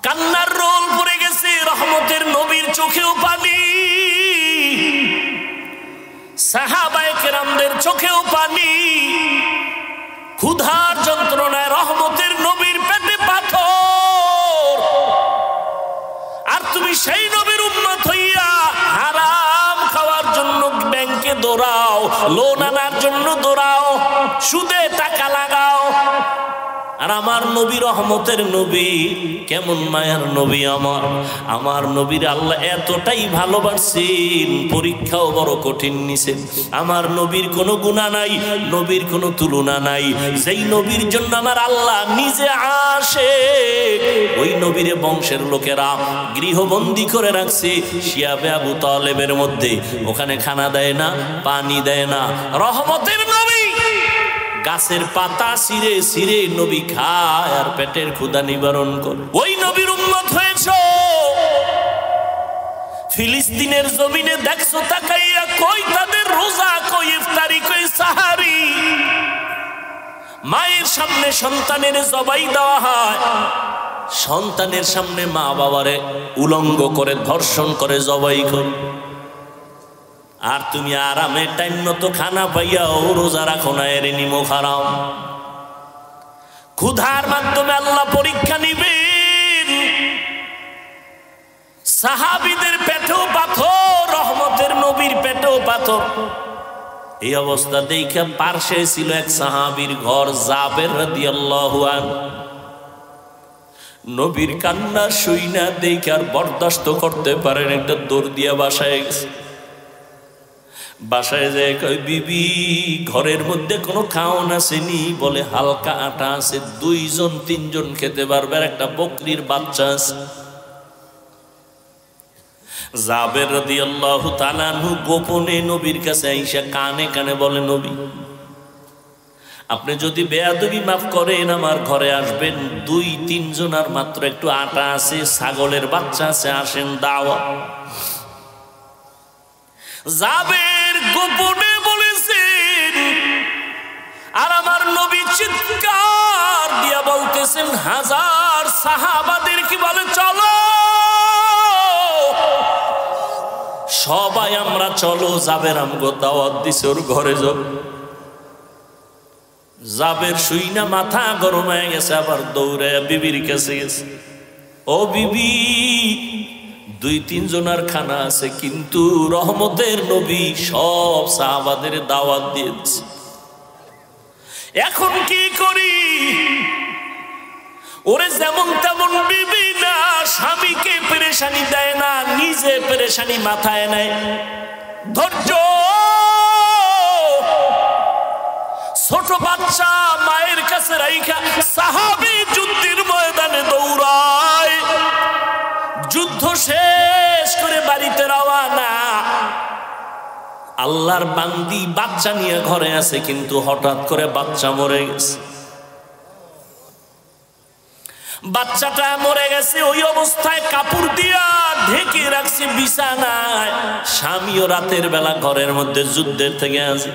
কান্নার রোল পড়ে গেছে, রহমতের নবীর চোখেও পানি, সাহাবায়ে কেরামদের চোখেও পানি। ক্ষুধার যন্ত্রণায় রহমতের নবীর পেটে পাথর, আর তুমি সেই নবীর উম্মত হইয়া হারাম খাওয়ার জন্য ব্যাংকে দৌড়াও, লোন আনার জন্য দৌড়াও, সুদে টাকা লাগাও। আর আমার নবী রহমতের নবী, কেমন মায়ার নবী আমার নবীর আল্লাহ এতটাই ভালোবাসেন, পরীক্ষাও বড় কঠিন নিছেন। আমার নবীর কোনো গুনাহ নাই, নবীর কোনো তুলনা নাই। যেই নবীর জন্য আমার আল্লাহ নিজে আসে, ওই নবীর বংশের লোকেরা গৃহবন্দী করে রাখছে শিয়াবে আবু তালেবের মধ্যে। ওখানে খানা দেয় না, পানি দেয় না। রহমতের নবী গাছের পাতা ছিঁড়ে ছিঁড়ে নবী খায় আর পেটের ক্ষুধা নিবারণ করে। ওই নবীর উম্মত হয়েছো। ফিলিস্তিনের জমিনে দেখছো তাকাইয়া, কই তাদের রোজা, কই ইফতারি, কই সাহারি। মায়ের সামনে সন্তানের জবাই দেওয়া হয়, সন্তানের সামনে মা বাবারে উলঙ্গ করে ধর্ষণ করে জবাই করে। আর তুমি আরামে টাইম মতো খানা পাইয়াও রোজা রাখো না, এর নিমক হারাম। ক্ষুধার মাধ্যমে আল্লাহ পরীক্ষা নিবেন। সাহাবীদের পেটেও পাথর, রহমতের নবীর পেটেও পাথর। এই অবস্থা দেখে পার্শ্বে ছিল এক সাহাবীর ঘর, জাবের রাদিয়াল্লাহু আনহু। নবীর কান্না শুইনা দেখে আর বরদাস্ত করতে পারেন, একটা দৌড় দিয়া বাসায় গেছে। বাসায় যায়, কই বিবি ঘরের মধ্যে কোনো খাওন আসেনি? বলে হালকা আটা আছে, 2-3 খেতে পারবে, আর একটা বকরির বাচ্চা আছে। জাবের রাদিয়াল্লাহু তাআলা আনহু গোপনে নবীর কাছে আইসা কানে কানে বলে, নবী আপনি যদি বেয়াদবি মাফ করেন আমার ঘরে আসবেন, 2-3 জন, আর মাত্র একটু আটা আছে, ছাগলের বাচ্চা আছে, আসেন দাওয়া। জাবের গোপনে বলেছেন, আর আমার নবী চিৎকার দিয়া বলতেছেন, হাজার সাহাবাদের কি বলে, চলো সবাই আমরা চলো, জাবের আমগো দাওয়াত দিছে, ওর ঘরে যাব। জাবের শুইনা মাথা গরম হয়ে গেছে, আবার দৌড়ে বিবির কাছে গেছে। ও বিবি, 2-3 জনের খানা আছে, কিন্তু রহমতের নবী সব সাহাবাদের দাওয়াত দিয়েছে, এখন কি করি? ওরে যেমন তেমন বিবি না, স্বামীকে পেরেশানি দেয় না, নিজে পেরেশানি মাথায় নেয়। ধৈর্য। ছোট বাচ্চা মায়ের কাছে রাইখা সাহাবী যুদ্ধের ময়দানে দৌড়ায়, যুদ্ধ শেষ করে বাড়িতে রওয়ানা। আল্লাহর বান্দি বাচ্চা নিয়ে ঘরে আছে, কিন্তু হঠাৎ করে বাচ্চা মরে গেছে। বাচ্চাটা মরে গেছে, ওই অবস্থায় কাপড় দিয়া ঢেকে রাখছে বিছানায়। স্বামীও রাতের বেলা ঘরের মধ্যে যুদ্ধের থেকে আসে।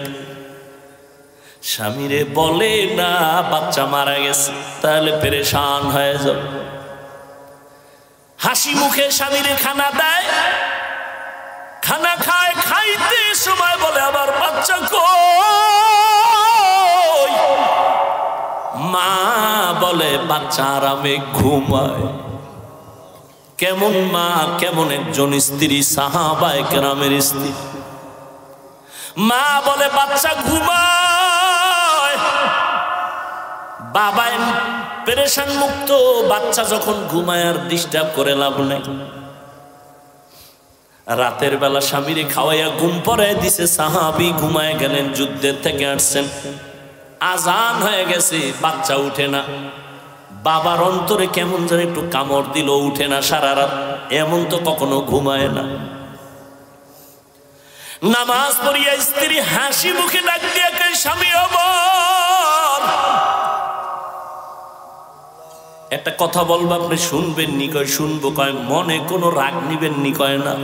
স্বামীরে বলে না বাচ্চা মারা গেছে, তাহলে পেরেশান হয়ে যাবে। হাসি মুখে স্বামীরে খানা দেয়, খানা খায়, খাইতে সময় বলে আমার বাচ্চা কই? মা বলে বাচ্চা আরামে ঘুমায়। কেমন মা, কেমন একজন স্ত্রী, সাহাবায়ে কেরামের স্ত্রী। মা বলে বাচ্চা ঘুমায়, বাবা পেরেশান মুক্ত। বাচ্চা যখন ঘুমায় আর ডিস্টার্ব করে লাভ নাই। রাতের বেলা স্বামীরে খাওয়াইয়া ঘুম পড়ায় দিছে, সাহাবী ঘুমায় গেলেন, যুদ্ধের থেকে আসছেন। আজান হয়ে গেছে, বাচ্চা উঠে না। বাবার অন্তরে কেমন যেন একটু কামড় দিল, উঠে না সারা রাত। এমন তো কখনো ঘুমায় না। নামাজ পড়িয়া স্ত্রী হাসি মুখে ডাক দিয়া কয়, স্বামী আমার একটা কথা বলবো, আপনি শুনবেন নি? কয় শুনবো। কয় মনে কোনো রাগ নিবেন নি? কয় না।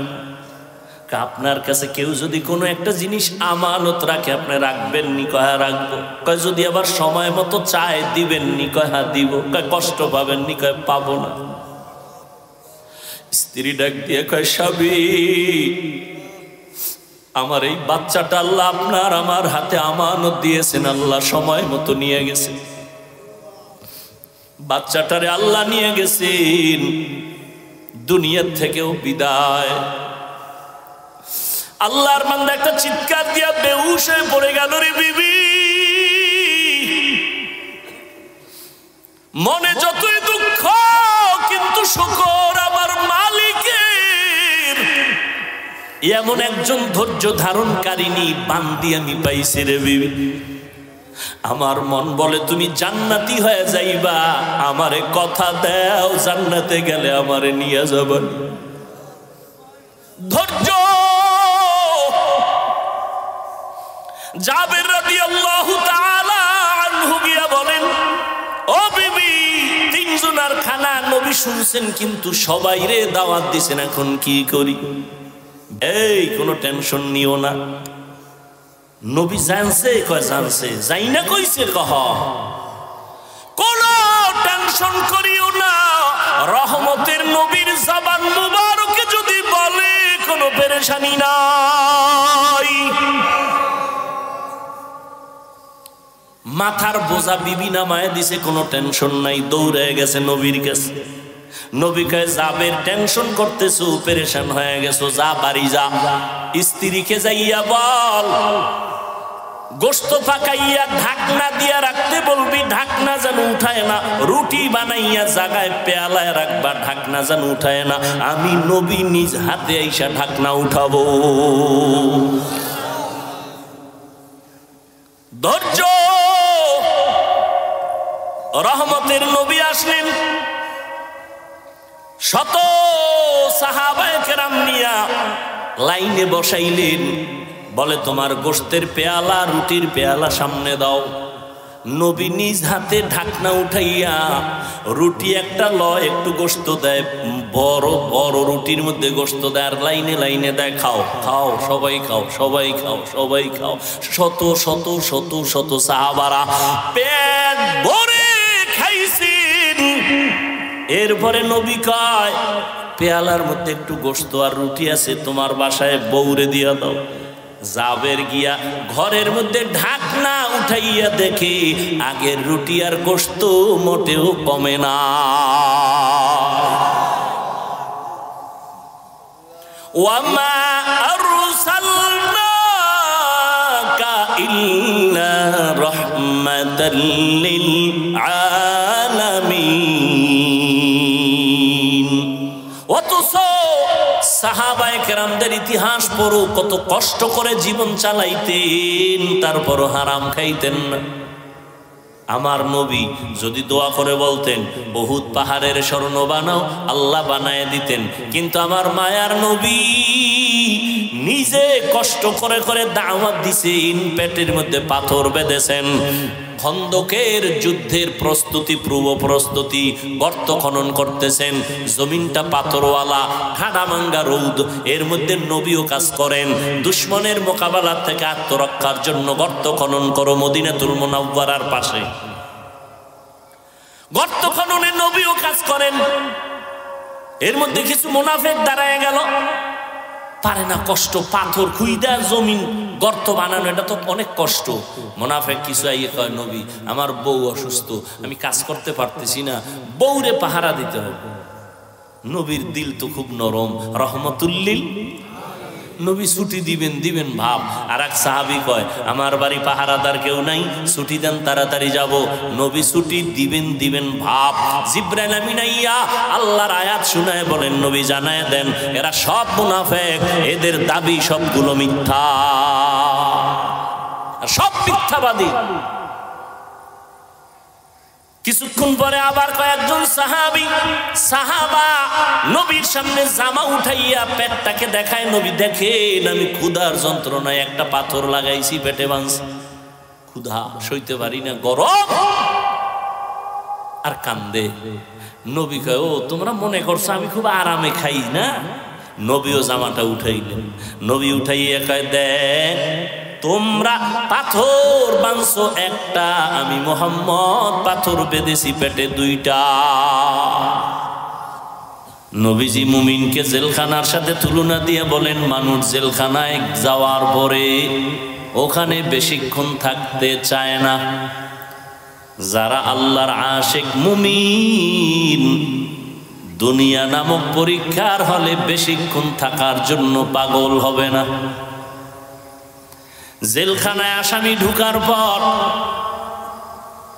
আপনার কাছে কেউ যদি কোনো একটা জিনিস আমানত রাখে, আপনি রাখবেন নি? কয় হ্যাঁ রাখবো। কয় যদি আবার সময় মতো চায় দিবেন নি? কয় হ্যাঁ দিব। কয় কষ্ট পাবেন নি? কয় পাবো না। স্ত্রী ডাক দিয়ে কয়, স্বামী আমার এই বাচ্চাটা আল্লাহ আপনার আমার হাতে আমানত দিয়েছেন, আল্লাহ সময় মতো নিয়ে গেছে। বাচ্চাটারে আল্লাহ নিয়ে গেছেন, দুনিয়ার থেকেও বিদায়। আল্লাহর বান্দা একটা চিৎকার দিয়া বেহুশ হয়ে পড়ে গেল। রে বিবি, মনে যতই দুঃখ কিন্তু শুকর আমার মালিকের, এমন একজন ধৈর্য ধারণকারিনী বান্দি আমি পাইছি রে বিবি। আমার মন বলে তুমি জান্নাতি হয়ে যাইবা, আমারে কথা দাও জান্নাতে গেলে আমারে নিয়ে যাবেন। ধৈর্য। জাবের রাদিয়াল্লাহু তাআলা আনহু গিয়া বলেন, ও বিবি, তিনজনের খানা নবী শুনছেন কিন্তু সবাই রে দাওয়াত দিছেন, এখন কি করি? এই কোনো টেনশন নিও না। নবী জানছে, কয় জানছে, যাই না কইছে কহ, কোন টেনশন করিও না। রহমতের নবীর জবান মুবারকে যদি বলে কোনো পেরেশানি নাই। মাথার বোঝা বিবি নামায় দিছে, কোনো টেনশন নাই, দৌড়ে গেছে নবীর কাছে। নবী কয়, জাবের টেনশন করতেছো, পেরেশান হয়ে গেছো, যা বাড়ি যা, স্ত্রীকে যাইয়া বল গোশত পাকাইয়া ঢাকনা দিয়া রাখতে বলবি, ঢাকনা যেন উঠায় না। রুটি বানাইয়া জাগায় পেয়ালায় রাখবা, ঢাকনা যেন উঠায় না। আমি নবী নিজ হাতে আইসা ঢাকনা উঠাবো। ধৈর্য। রহমতের নবী আসলেন, শত সাহাবায়ে কেরাম নিয়া লাইনে বসাইলেন। বলে তোমার গোশতের পেয়ালা, রুটির পেয়ালা সামনে দাও। নবী নিজ হাতে ঢাকনা উঠাইয়া রুটি একটা লয়, একটু গোশত দেয়, বড় বড় রুটির মধ্যে গোশত দেয়, আর লাইনে লাইনে দেয়, খাও খাও সবাই খাও, সবাই খাও, সবাই খাও। শত শত শত শত সাহাবারা পেট ভরে খাইছেন। এরপরে নবী কয়, পেয়ালার মধ্যে একটু গোশত আর রুটি আছে, তোমার বাসায় বউরে দিয়া দাও। জাবের গিয়া ঘরের মধ্যে ঢাকনা উঠাইয়া দেখে আগের রুটি আর গোশত মোটেও কমে না। ওয়ামা আরসালনাকা ইল্লা রাহমাতাল লিল আলামিন। অথচ সাহাবায়ে কেরামদের ইতিহাস পড়ো, কত কষ্ট করে জীবন চালাইতেন, তারপরও হারাম খাইতেন না। আমার নবী যদি দোয়া করে বলতেন উহুদ পাহাড়ের স্বর্ণ বানাও, আল্লাহ বানায় দিতেন। কিন্তু আমার মায়ার নবী নিজে কষ্ট করে করে দাওয়াত দিছেন, পেটের মধ্যে পাথর বেঁধেছেন। খন্দকের যুদ্ধের প্রস্তুতি, পূর্ব প্রস্তুতি, গর্ত খনন করতেছেন। জমিনটা পাথরওয়ালা, ঠাডামাঙ্গা রৌদ, এর মধ্যে নবীও কাজ করেন। দুশ্মনের মোকাবেলা থেকে আত্মরক্ষার জন্য গর্ত খনন করো, মদিনাতুল মুনাওয়ারার পাশে গর্ত খননে নবীও কাজ করেন। এর মধ্যে কিছু মুনাফিক দাঁড়ায় গেল, পারে না, কষ্ট, পাথর খুইদা জমিন গর্ত বানানো, এটা তো অনেক কষ্ট। মুনাফিক কিছু আইয়ে কয়, নবী আমার বউ অসুস্থ, আমি কাজ করতে পারতেছি না, বউরে পাহারা দিতে হবে। নবীর দিল তো খুব নরম, রহমতুল্লিল। নবী ছুটি দিবেন ভাব। আর এক সাহাবী কয়, আমার বাড়ি পাহারাদার কেউ নাই, ছুটি দেন, তাড়াতাড়ি যাব। নবী ছুটি দিবেন ভাব। জিবরাইল আমিন আইয়া আল্লাহর আয়াত শুনায় বলেন, নবী জানায় দেন এরা সব মুনাফিক, এদের দাবি সবগুলো মিথ্যা, সব মিথ্যাবাদী। কিছুক্ষণ পরে আবার কয়েকজন সাহাবা নবীর সামনে জামা উঠাইয়া পেটটাকে দেখায়। নবী দেখেন আমি ক্ষুধার যন্ত্রণায় একটা পাথর লাগাইছি, পেটে বাঁধছি, ক্ষুধা সইতে পারি না, গরম, আর কান্দে। নবী কয়, ও তোমরা মনে করছো আমি খুব আরামে খাই না? নবীও জামাটা উঠাইলেন। নবী উঠাইয়া কয়, দেখ তোমরা পাথর বাঁধছো একটা, আমি মুহাম্মদ পাথর বেঁধেছি পেটে দুইটা। নবীজি মুমিনকে জেলখানার সাথে তুলনা দিয়ে বলেন, মানুষ জেলখানায় যাওয়ার পরে ওখানে বেশিক্ষণ থাকতে চায় না। যারা আল্লাহর আশিক মুমিন দুনিয়া নামক পরীক্ষার হলে বেশিক্ষণ থাকার জন্য পাগল হবে না। জেলখানায় আসামি ঢুকার পর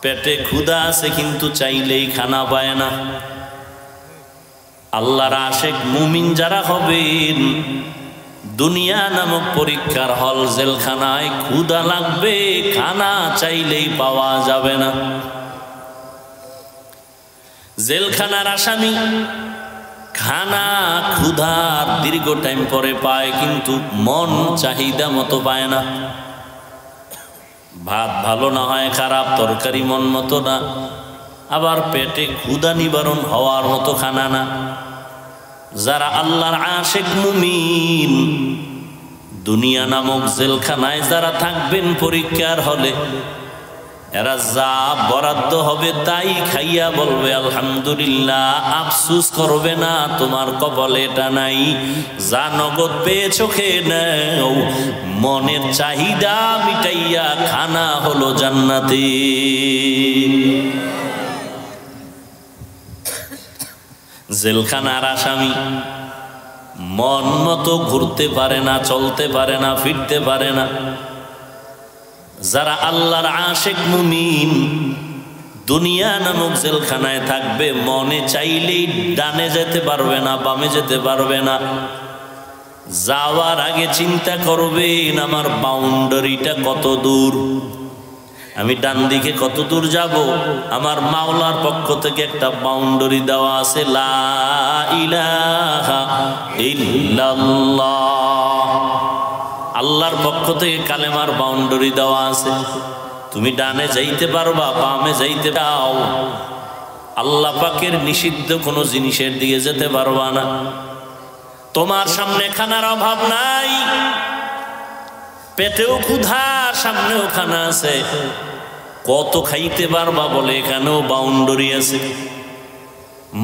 পেটে ক্ষুধা আছে কিন্তু চাইলেই খানা পায় না। আল্লাহর আশিক মুমিন যারা হবেন দুনিয়া নামক পরীক্ষার হল জেলখানায় ক্ষুধা লাগবে, খানা চাইলেই পাওয়া যাবে না। জেলখানার আসামি খানা ক্ষুধার দীর্ঘ টাইম পরে পায় কিন্তু মন চাহিদা মতো পায় না। ভাত ভালো না হয় খারাপ, তরকারি মন মতো না, আবার পেটে ক্ষুধা নিবারণ হওয়ার মতো খানা না। যারা আল্লাহর আশিক মুমিন দুনিয়া নামক জেলখানায় যারা থাকবেন পরীক্ষার হলে, এরা যা বরাদ্দ হবে তাই খাইয়া বলবে আলহামদুলিল্লাহ, আফসুস করবে না তোমার কপালে এটা নাই, যা নগদ পেয়েছো খেয়ে নাও, মনের চাহিদা মিটাইয়া খানা হলো জান্নাতে। জেলখানার আসামি মন মতো ঘুরতে পারে না, চলতে পারে না, ফিরতে পারে না। যারা আল্লাহর আশিক মুমিন দুনিয়া নামক জেলখানায় থাকবে, মনে চাইলেই ডানে যেতে পারবে না, বামে যেতে পারবে না। যাওয়ার আগে চিন্তা করবেন আমার বাউন্ডারিটা কত দূর, আমি ডান দিকে কত দূর যাব। আমার মাওলার পক্ষ থেকে একটা বাউন্ডারি দেওয়া আছে, লা ইলাহা ইল্লাল্লাহ। আল্লাহর পক্ষ থেকে কালেমার বাউন্ডারি দেওয়া আছে, তুমি ডানে যাইতে পারবা, বামে যাইতে পাও, আল্লাহ পাকের নিষিদ্ধ কোনো জিনিসের দিকে যেতে পারবা না। তোমার সামনে খানার অভাব নাই, পেটেও ক্ষুধা, সামনেও খানা আছে, কত খাইতে পারবা বলে এখানেও বাউন্ডারি আছে।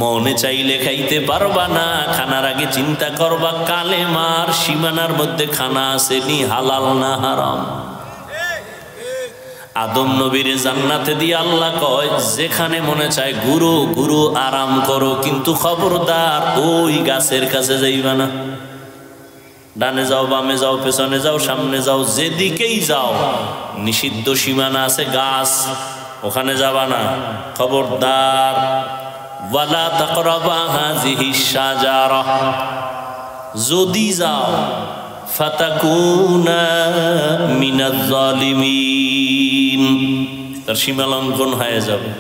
মনে চাইলে খাইতে পারবা না, খানার আগে চিন্তা করবা কালেমার সীমানার মধ্যে খানা আছে নি, হালাল না হারাম। আদম নবীর জান্নাতে দিয়ে আল্লাহ কয়, যেখানে মনে চায় ঘুরো ঘুরো, আরাম করো, কিন্তু খবরদার ওই গাছের কাছে যাইবা না। ডানে যাও, বামে যাও, পেছনে যাও, সামনে যাও, যেদিকেই যাও নিষিদ্ধ সীমানা আছে, গাছ, ওখানে যাবা না, খবরদার। ওয়ালা তাকরাবা হাযিহিশ শাজারা, যদি যাও ফাতাকুনা মিনাজ জালিমিন, তার সীমা লঙ্ঘন হয়ে যাবে।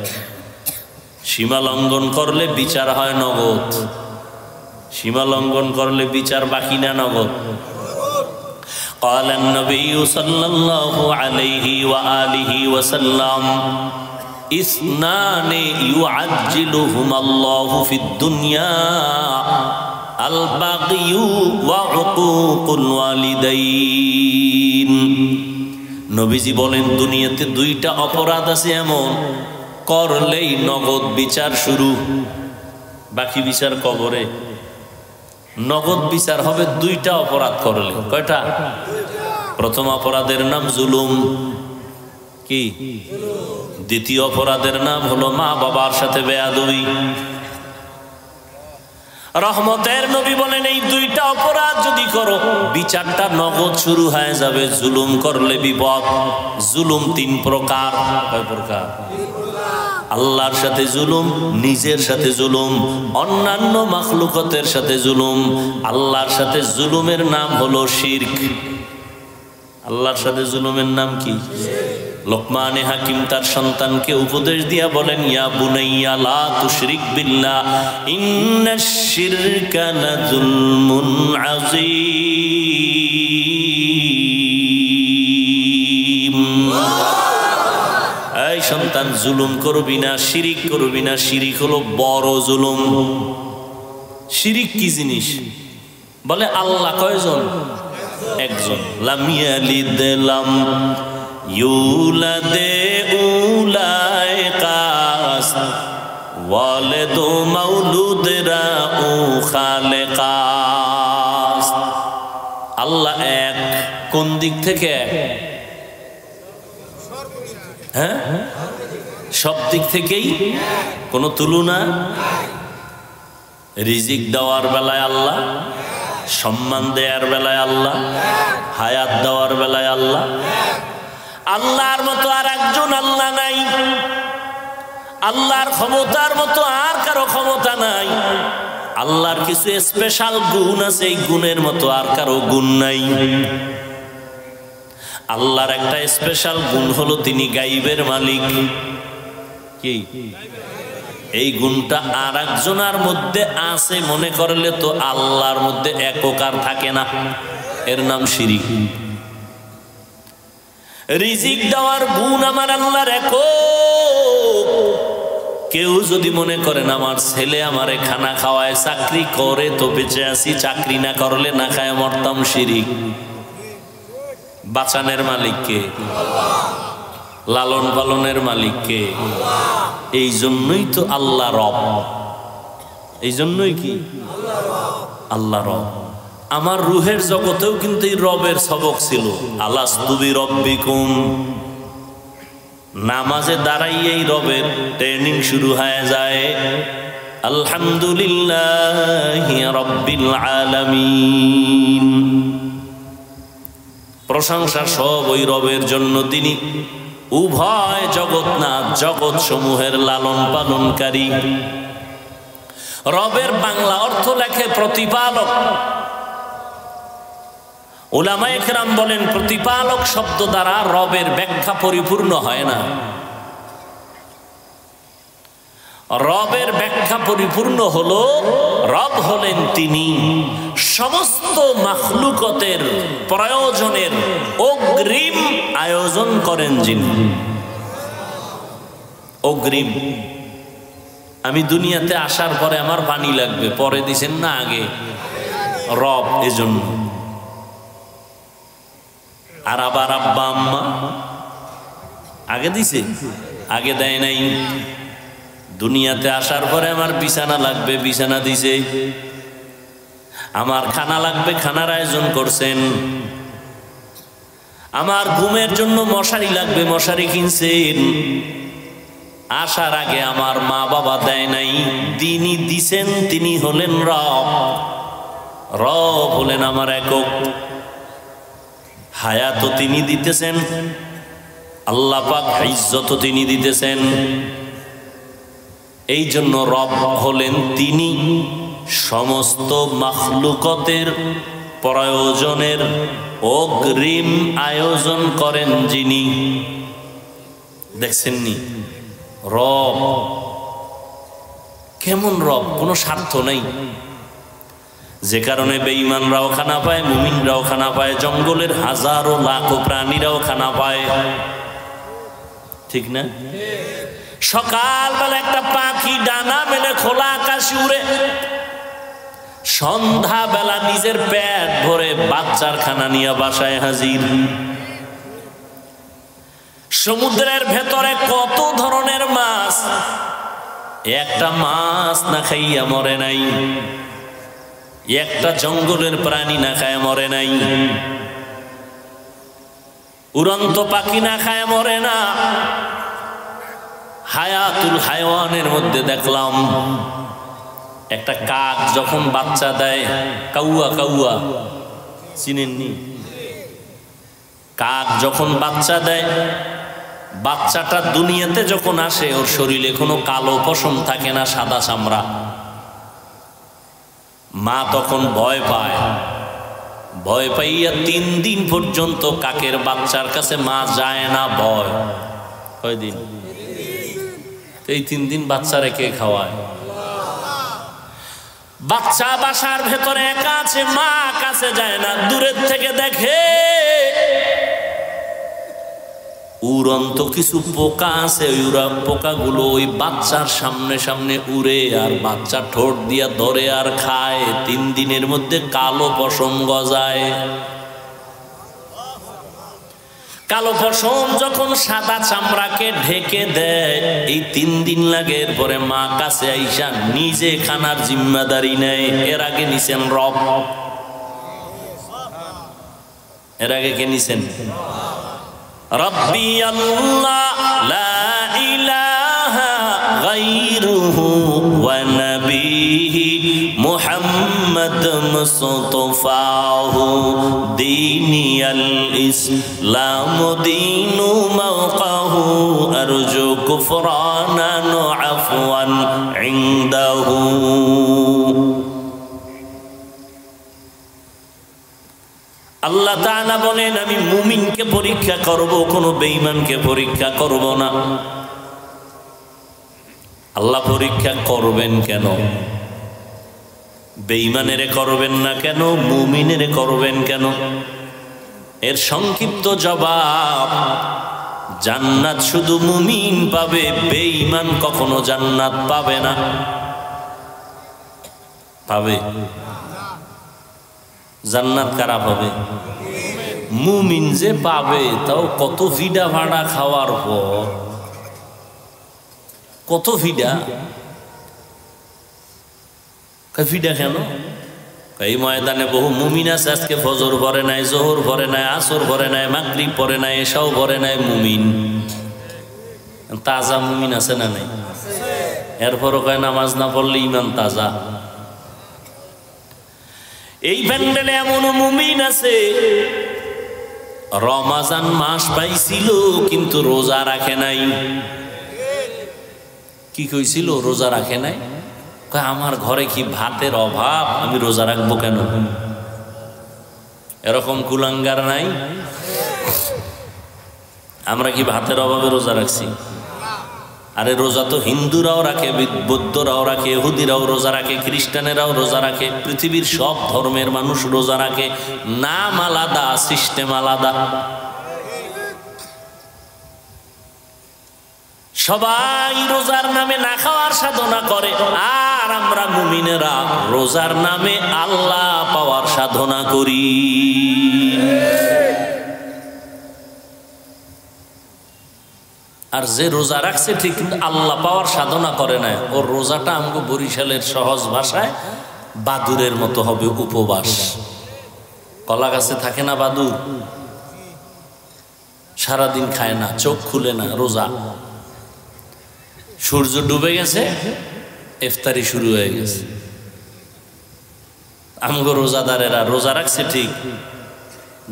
সীমা লঙ্ঘন করলে বিচার হয় নগদ, সীমা লঙ্ঘন করলে বিচার বাকি না নগদ। قال النبي صلى الله عليه وآله وسلم اثنان يعجلهما الله في الدنيا البغي وعقوق الوالدين। নবীজি বলেন দুনিয়াতে দুইটা অপরাধ আছে এমন, করলেই নগদ বিচার শুরু, বাকি বিচার কবরে। নগদ বিচার হবে দুইটা অপরাধ করলে। কয়টা? প্রথম অপরাধের নাম জুলুম, কি? দ্বিতীয় অপরাধের নাম হলো মা বাবার সাথে বেয়াদবি। রহমতের নবী বলেন এই দুইটা অপরাধ যদি করো বিচারটা নগদ শুরু হয়ে যাবে। জুলুম করলে বিপদ। জুলুম তিন প্রকার। কয় প্রকার? আল্লাহর সাথে জুলুম, নিজের সাথে জুলুম, অন্যান্য মাখলুকতের সাথে জুলুম। আল্লাহর সাথে জুলুমের নাম হলো শিরক। আল্লাহর সাথে জুলুমের নাম কি? লোকমানে হাকিম তার সন্তানকে উপদেশ দিয়া বলেন, ইয়া বুনাইয়া লা তুশরিক বিল্লাহ ইন্নাশ শিরকা লাযুলমুন আযীম। এই সন্তান, জুলুম করবি না, শিরিক করবি না। শিরিক হলো বড় জুলুম। শিরিক কি জিনিস? বলে আল্লাহ কয়জন? একজন। লাম ইয়ালিদ লাম ইউলাদ উলাইকাস ওয়ালিদ মাউলুদরা ও খালেকাস। আল্লাহ এক, কোন দিক থেকে এক? হ্যাঁ, সব দিক থেকেই, কোনো তুলনা। রিজিক দেওয়ার বেলায় আল্লাহ, সম্মান দেওয়ার বেলায় আল্লাহ, হায়াত দেওয়ার বেলায় আল্লাহ। আল্লাহর মতো আর একজন আল্লাহ নাই, আল্লাহর ক্ষমতার মতো আর কারো ক্ষমতা নাই। আল্লাহর কিছু স্পেশাল গুণ আছে, এই গুণের মতো আর কারো গুণ নাই। আল্লাহর একটা স্পেশাল গুণ হলো তিনি গাইবের মালিক। কি এই গুণটা আর একজনের মধ্যে আছে মনে করলে তো আল্লাহর মধ্যে এককার থাকে না, এর নাম শিরিক। রিজিক দেওয়ার গুণ আমার আল্লাহর একক। কেউ যদি মনে করেন আমার ছেলে আমারে খানা খাওয়ায়, চাকরি করে তো বেঁচে আছি, চাকরি না করলে না খায় মরতাম, শিরিক। বাঁচানের মালিক কে? লালন পালনের মালিক কে? এই জন্যই তো আল্লাহ রব। এই জন্যই কি আল্লাহ রব। আমার রুহের জগতেও কিন্তু এই রবের সবক ছিল। আলাস্তু বিরব্বিকুম, নামাজে দাঁড়াই এই রবের ট্রেনিং শুরু হয়ে যায়। আলহামদুলিল্লাহি রাব্বিল আলামিন, প্রশংসা সব ওই রবের জন্য, তিনি উভয় জগৎনাথ, জগৎ সমূহের লালন পালনকারী। রবের বাংলা অর্থ লেখে প্রতিপালক। উলামায়ে কেরাম বলেন প্রতিপালক শব্দ দ্বারা রবের ব্যাখ্যা পরিপূর্ণ হয় না। রবের ব্যাখ্যা পরিপূর্ণ হলো রব হলেন তিনি সমস্ত মাখলুকতের প্রয়োজনের অগ্রিম আয়োজন করেন যিনি। অগ্রিম, আমি দুনিয়াতে আসার পরে আমার পানি লাগবে, পরে দিছেন না আগে? রব এজন্য। আর আবার আব্বা আম্মা আগে দিছে? আগে দেয় নাই। দুনিয়াতে আসার পরে আমার বিছানা লাগবে, বিছানা দিছে। আমার খানা লাগবে, খানার আয়োজন করছেন। আমার ঘুমের জন্য মশারি লাগবে, মশারি কিনছেন। আসার আগে আমার মা বাবা দেয় নাই, তিনি দিছেন। তিনি হলেন রব। রব হলেন আমার একক। হায়াতও তিনি দিতেছেন, আল্লাহ পাক ইজ্জতও তিনি দিতেছেন। এই জন্য রব হলেন তিনি সমস্ত মাখলুকতের প্রয়োজনের অগ্রিম আয়োজন করেন যিনি। দেখছেননি রব কেমন রব? কোনো স্বার্থ নেই, যে কারণে বেঈমানরাও খানা পায়, মুমিনরাও খানা পায়, জঙ্গলের হাজারো লাখো প্রাণীরাও খানা পায়। ঠিক না? সকালবেলা একটা পাখি ডানা মেলে খোলা আকাশে উড়ে, সন্ধ্যা বেলা নিজের পেট ভরে বাচ্চার খানা নিয়ে বাসায় হাজির। সমুদ্রের ভেতরে কত ধরনের মাছ, একটা মাছ না খাইয়া মরে নাই, একটা জঙ্গলের প্রাণী না খায় মরে নাই, উড়ন্ত পাখি না খায় মরে না। হায়াতুল হায়ওয়ানের মধ্যে দেখলাম একটা কাক যখন বাচ্চা দেয়, কাউয়া, কাউয়া চিনেননি? কাক যখন বাচ্চা দেয়, বাচ্চাটা দুনিয়াতে যখন আসে ওর শরীরে কোনো কালো পশম থাকে না, সাদা চামড়া। মা তখন ভয় পায়, ভয় পাইয়া 3 দিন পর্যন্ত কাকের বাচ্চার কাছে মা যায় না। ভয় কয়দিন? এই 3 দিন বাচ্চারে কে খাওয়ায়? বাচ্চা বাসার ভেতরে একা আছে, মা কাছে যায় না, দূরের থেকে দেখে উড়ন্ত কিছু পোকা আছে, ওই পোকাগুলো ওই বাচ্চার সামনে সামনে উড়ে আর বাচ্চা ঠোঁট দিয়া ধরে আর খায়। 3 দিনের মধ্যে কালো পশম গজায়। কালো পশম যখন সাদা চামড়াকে ঢেকে দেয়, এই 3 দিন লাগে। এরপরে মা কাছে আইসা নিজে খানার জিম্মাদারি নেয়। এর আগে নিছেন রব, এর আগে কে নিছেন? রব্বি আল্লাহ লা ইলাহা গায়রুহু ওয়া নবিহি মুহাম্মদ মুস্তাফাহু দীনিয়াল ইসলাম দীনু মাওকাহু আরজু কুফরানান আফওয়ান ইনদাহু। আল্লাহ তাআলা বলেন, আমি মুমিনকে পরীক্ষা করব, কোনো বেঈমানকে পরীক্ষা করব না। আল্লাহ পরীক্ষা করবেন কেন? বেঈমানেরে করবেন না কেন? মুমিনেরে করবেন কেন? এর সংক্ষিপ্ত জবাব, জান্নাত শুধু মুমিন পাবে, বেঈমান কখনো জান্নাত পাবে না। পাবে? জান্নাত কারা পাবে? মুমিন যে পাবে, তাও কত ভিডা ভাড়া খাওয়ার পর, কত ভিডা। ভিডা কেন? এই ময়দানে বহু মুমিন আছে, আজকে ফজর পড়ে নাই, জোহর পড়ে নাই, আসর পড়ে নাই, মাগরিব পড়ে নাই, এশাও পড়ে নাই, মুমিন। তাজা মুমিন আছে না নাই? এরপরও কয় নামাজ না পড়লে ইমান তাজা। এই প্যান্ডেলে এমন মুমিন আছে, রমাজান মাস পাইছিল কিন্তু রোজা রাখে নাই। কি কইছিল? রোজা রাখে নাই। আমার ঘরে কি ভাতের অভাব, আমি রোজা রাখবো কেন? এরকম কুলাঙ্গার নাই? আমরা কি ভাতের অভাবে রোজা রাখছি? আরে রোজা তো হিন্দুরাও রাখে, বৌদ্ধরাও রাখে, ইহুদিরাও রোজা রাখে, খ্রিস্টানেরাও রোজা রাখে, পৃথিবীর সব ধর্মের মানুষ রোজা রাখে। নাম আলাদা, সিস্টেম আলাদা। সবাই রোজার নামে না খাওয়ার সাধনা করে, আর আমরা মুমিনেরা রোজার নামে আল্লাহ পাওয়ার সাধনা করি। আর যে রোজা রাখছে ঠিক আল্লাহ পাওয়ার সাধনা করে না, ওর রোজাটা আমগো বরিশালের সহজ ভাষায় বাদুরের মতো হবে, উপবাস। কলা গাছে থাকে না বাদুর, সারাদিন খায় না, চোখ খুলে না, রোজা। সূর্য ডুবে গেছে, ইফতারি শুরু হয়ে গেছে। আমগো রোজাদারেরা রোজা রাখছে ঠিক,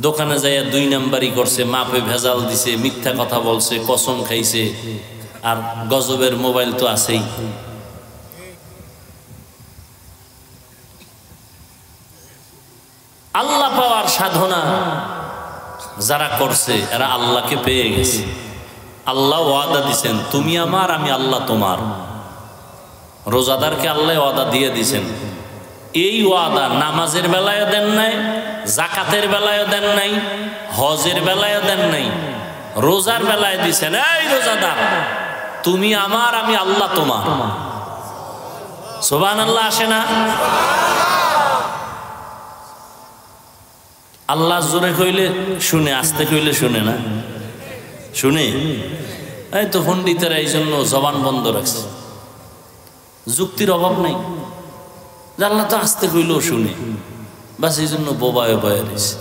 দোকানে যাইয়া 2 নাম্বারি করছে, মাপে ভেজাল দিছে, মিথ্যা কথা বলছে, কসম খাইছে, আর গজবের মোবাইল তো আছেই। আল্লাহ পাওয়ার সাধনা যারা করছে এরা আল্লাহকে পেয়ে গেছে। আল্লাহ ওয়াদা দিছেন, তুমি আমার, আমি আল্লাহ তোমার। রোজাদারকে আল্লাহ ওয়াদা দিয়ে দিছেন। এই ওয়াদা নামাজের বেলায়ও দেন নাই, জাকাতের বেলায়ও দেন নাই, হজের বেলায়ও দেন নাই, রোজার বেলায় দিছেন। এই রোজাদার, তুমি আমার, আমি আল্লাহ তোমার। সুবহানাল্লাহ আসে না? আল্লাহ জোরে কইলে শুনে, আস্তে কইলে শুনে না? শুনে। এই তো পণ্ডিতেরা এই জন্য জবান বন্ধ রাখছে, যুক্তির অভাব নাই। আল্লাহ তো আস্তে কইলেও শুনে, বাস এই জন্য বোবায় বয়ে রয়েছে।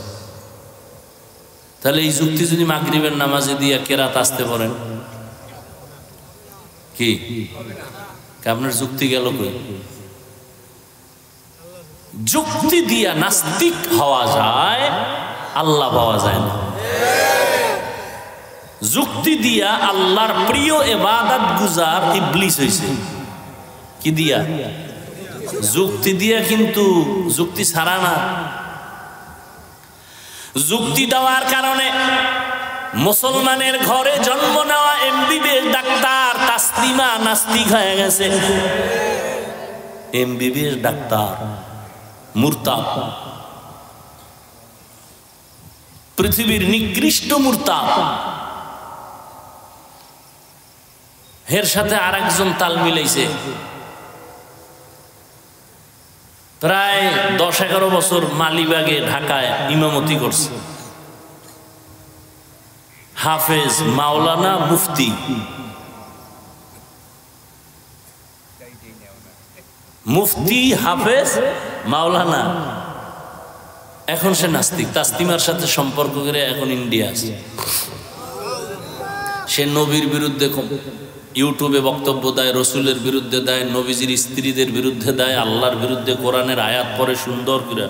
তাহলে এই যুক্তি যদি মাগরিবের নামাজে দিয়া কেরাত আসতে পারেন, কি আপনার যুক্তি গেল কই? যুক্তি দিয়া নাস্তিক হওয়া যায়, আল্লাহ পাওয়া যায় না। যুক্তি দিয়া আল্লাহর প্রিয় ইবাদত গুজার ইবলিস হইছে। কি দিয়া? যুক্তি দিয়া, কিন্তু যুক্তি ছাড়া না। যুক্তি দেওয়ার কারণে মুসলমানের ঘরে জন্ম নেওয়া এমবিবিএস ডাক্তার তাসলিমা নাস্তিক হয়ে গেছে। এমবিবিএস ডাক্তার মুরতাদ, পৃথিবীর নিকৃষ্ট মুরতাদ। এর সাথে আরেকজন তাল মিলাইছে, প্রায় 10-11 বছর মালিবাগে ঢাকায় ইমামতি করছে। হাফেজ, মাওলানা, মুফতি। মুফতি, হাফেজ, মাওলানা। এখন সে নাস্তিক, তাসলিমার সাথে সম্পর্ক করে এখন ইন্ডিয়া আছে। সে নবীর বিরুদ্ধে ইউটিউবে বক্তব্য দেয়, রসুলের বিরুদ্ধে দেয়, নবীজির স্ত্রীদের বিরুদ্ধে দেয়, আল্লাহর বিরুদ্ধে কোরআনের আয়াত পড়ে সুন্দর করে।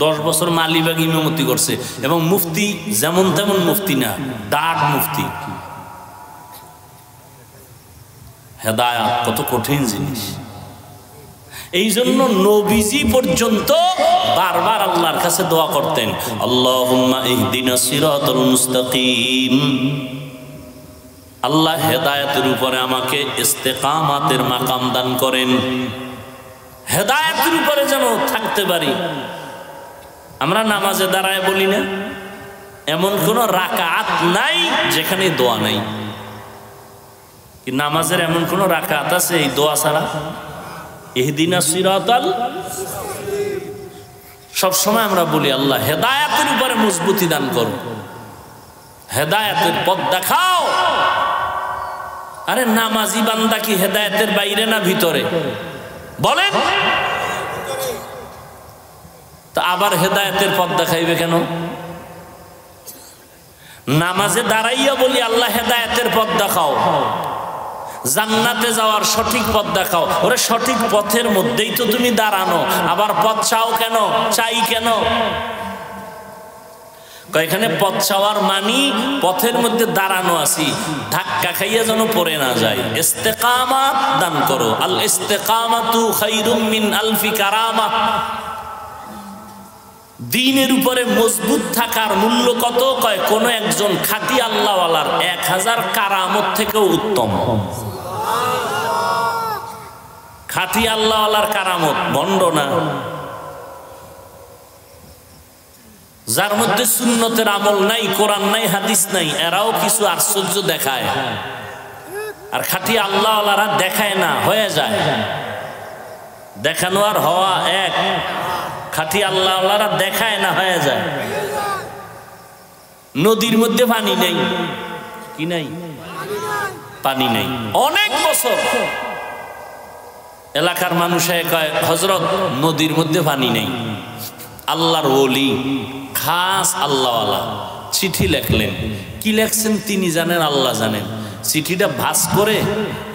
10 বছর মালিবাগ ইমামতি করছে, এবং মুফতি যেমন তেমন মুফতি না, ডাক মুফতি। হেদায়াত কত কঠিন জিনিস। এই জন্য নবীজি পর্যন্ত বারবার আল্লাহর কাছে দোয়া করতেন, আল্লাহুম্মা ইহদিনাস সিরাতাল মুস্তাকিম। আল্লাহ হেদায়েতের উপরে আমাকে ইস্তেকামাতের মাকাম দান করেন, হেদায়েতের উপরে যেন থাকতে পারি। আমরা নামাজে দাঁড়ায় বলি না, এমন কোন রাকাত নাই যেখানে দোয়া নাই। কি নামাজের এমন কোন রাকাত আছে এই দোয়া ছাড়া? ইহদিনাস সিরাতাল। সবসময় আমরা বলি আল্লাহ হেদায়েতের উপরে মজবুতি দান করো, হেদায়েতের পথ দেখাও। আরে নামাজি বান্দা কি হেদায়েতের বাইরে না ভিতরে? বলেন তো, আবার হেদায়েতের পথ দেখাইবে কেন? নামাজে দাঁড়াইয়া বলি আল্লাহ হেদায়েতের পথ দেখাও, জান্নাতে যাওয়ার সঠিক পথ দেখাও। ওরে সঠিক পথের মধ্যেই তো তুমি দাঁড়ানো, আবার পথ চাও কেন? চাই কেন? এখানে পথ চাওয়ার মানি পথের মধ্যে দাঁড়ানো আছি, ধাক্কা খাইয়া যেন পড়ে না যায়। ইস্তেকামাত দান করো। আল ইস্তেকামাতু খায়রুম মিন আলফি কারামা। দ্বীনের উপরে মজবুত থাকার মূল্য কত? কয় কোন একজন খাঁটি আল্লাহওয়ালার 1000 কারামত থেকেও উত্তম। খাঁটি আল্লাহওয়ালার কারামত, ভণ্ড না। যার মধ্যে সুন্নতের আমল নাই, কোরআন নাই, হাদিস নাই, এরাও কিছু আশ্চর্য দেখায়। আর খাঁটি আল্লাহওয়ালারা দেখায় না, হয়ে যায়। দেখানো আর হওয়া এক। খাঁটি আল্লাহওয়ালারা দেখায় না, হয়ে যায়। নদীর মধ্যে পানি নেই, কি নাই? পানি নেই অনেক বছর। এলাকার মানুষে কয় হযরত নদীর মধ্যে পানি নেই। আল্লাহর ওলি, খাস আল্লাহওয়ালা চিঠি লেখলেন। কি লেখছেন তিনি জানেন, আল্লাহ জানেন। চিঠিটা ভাঁজ করে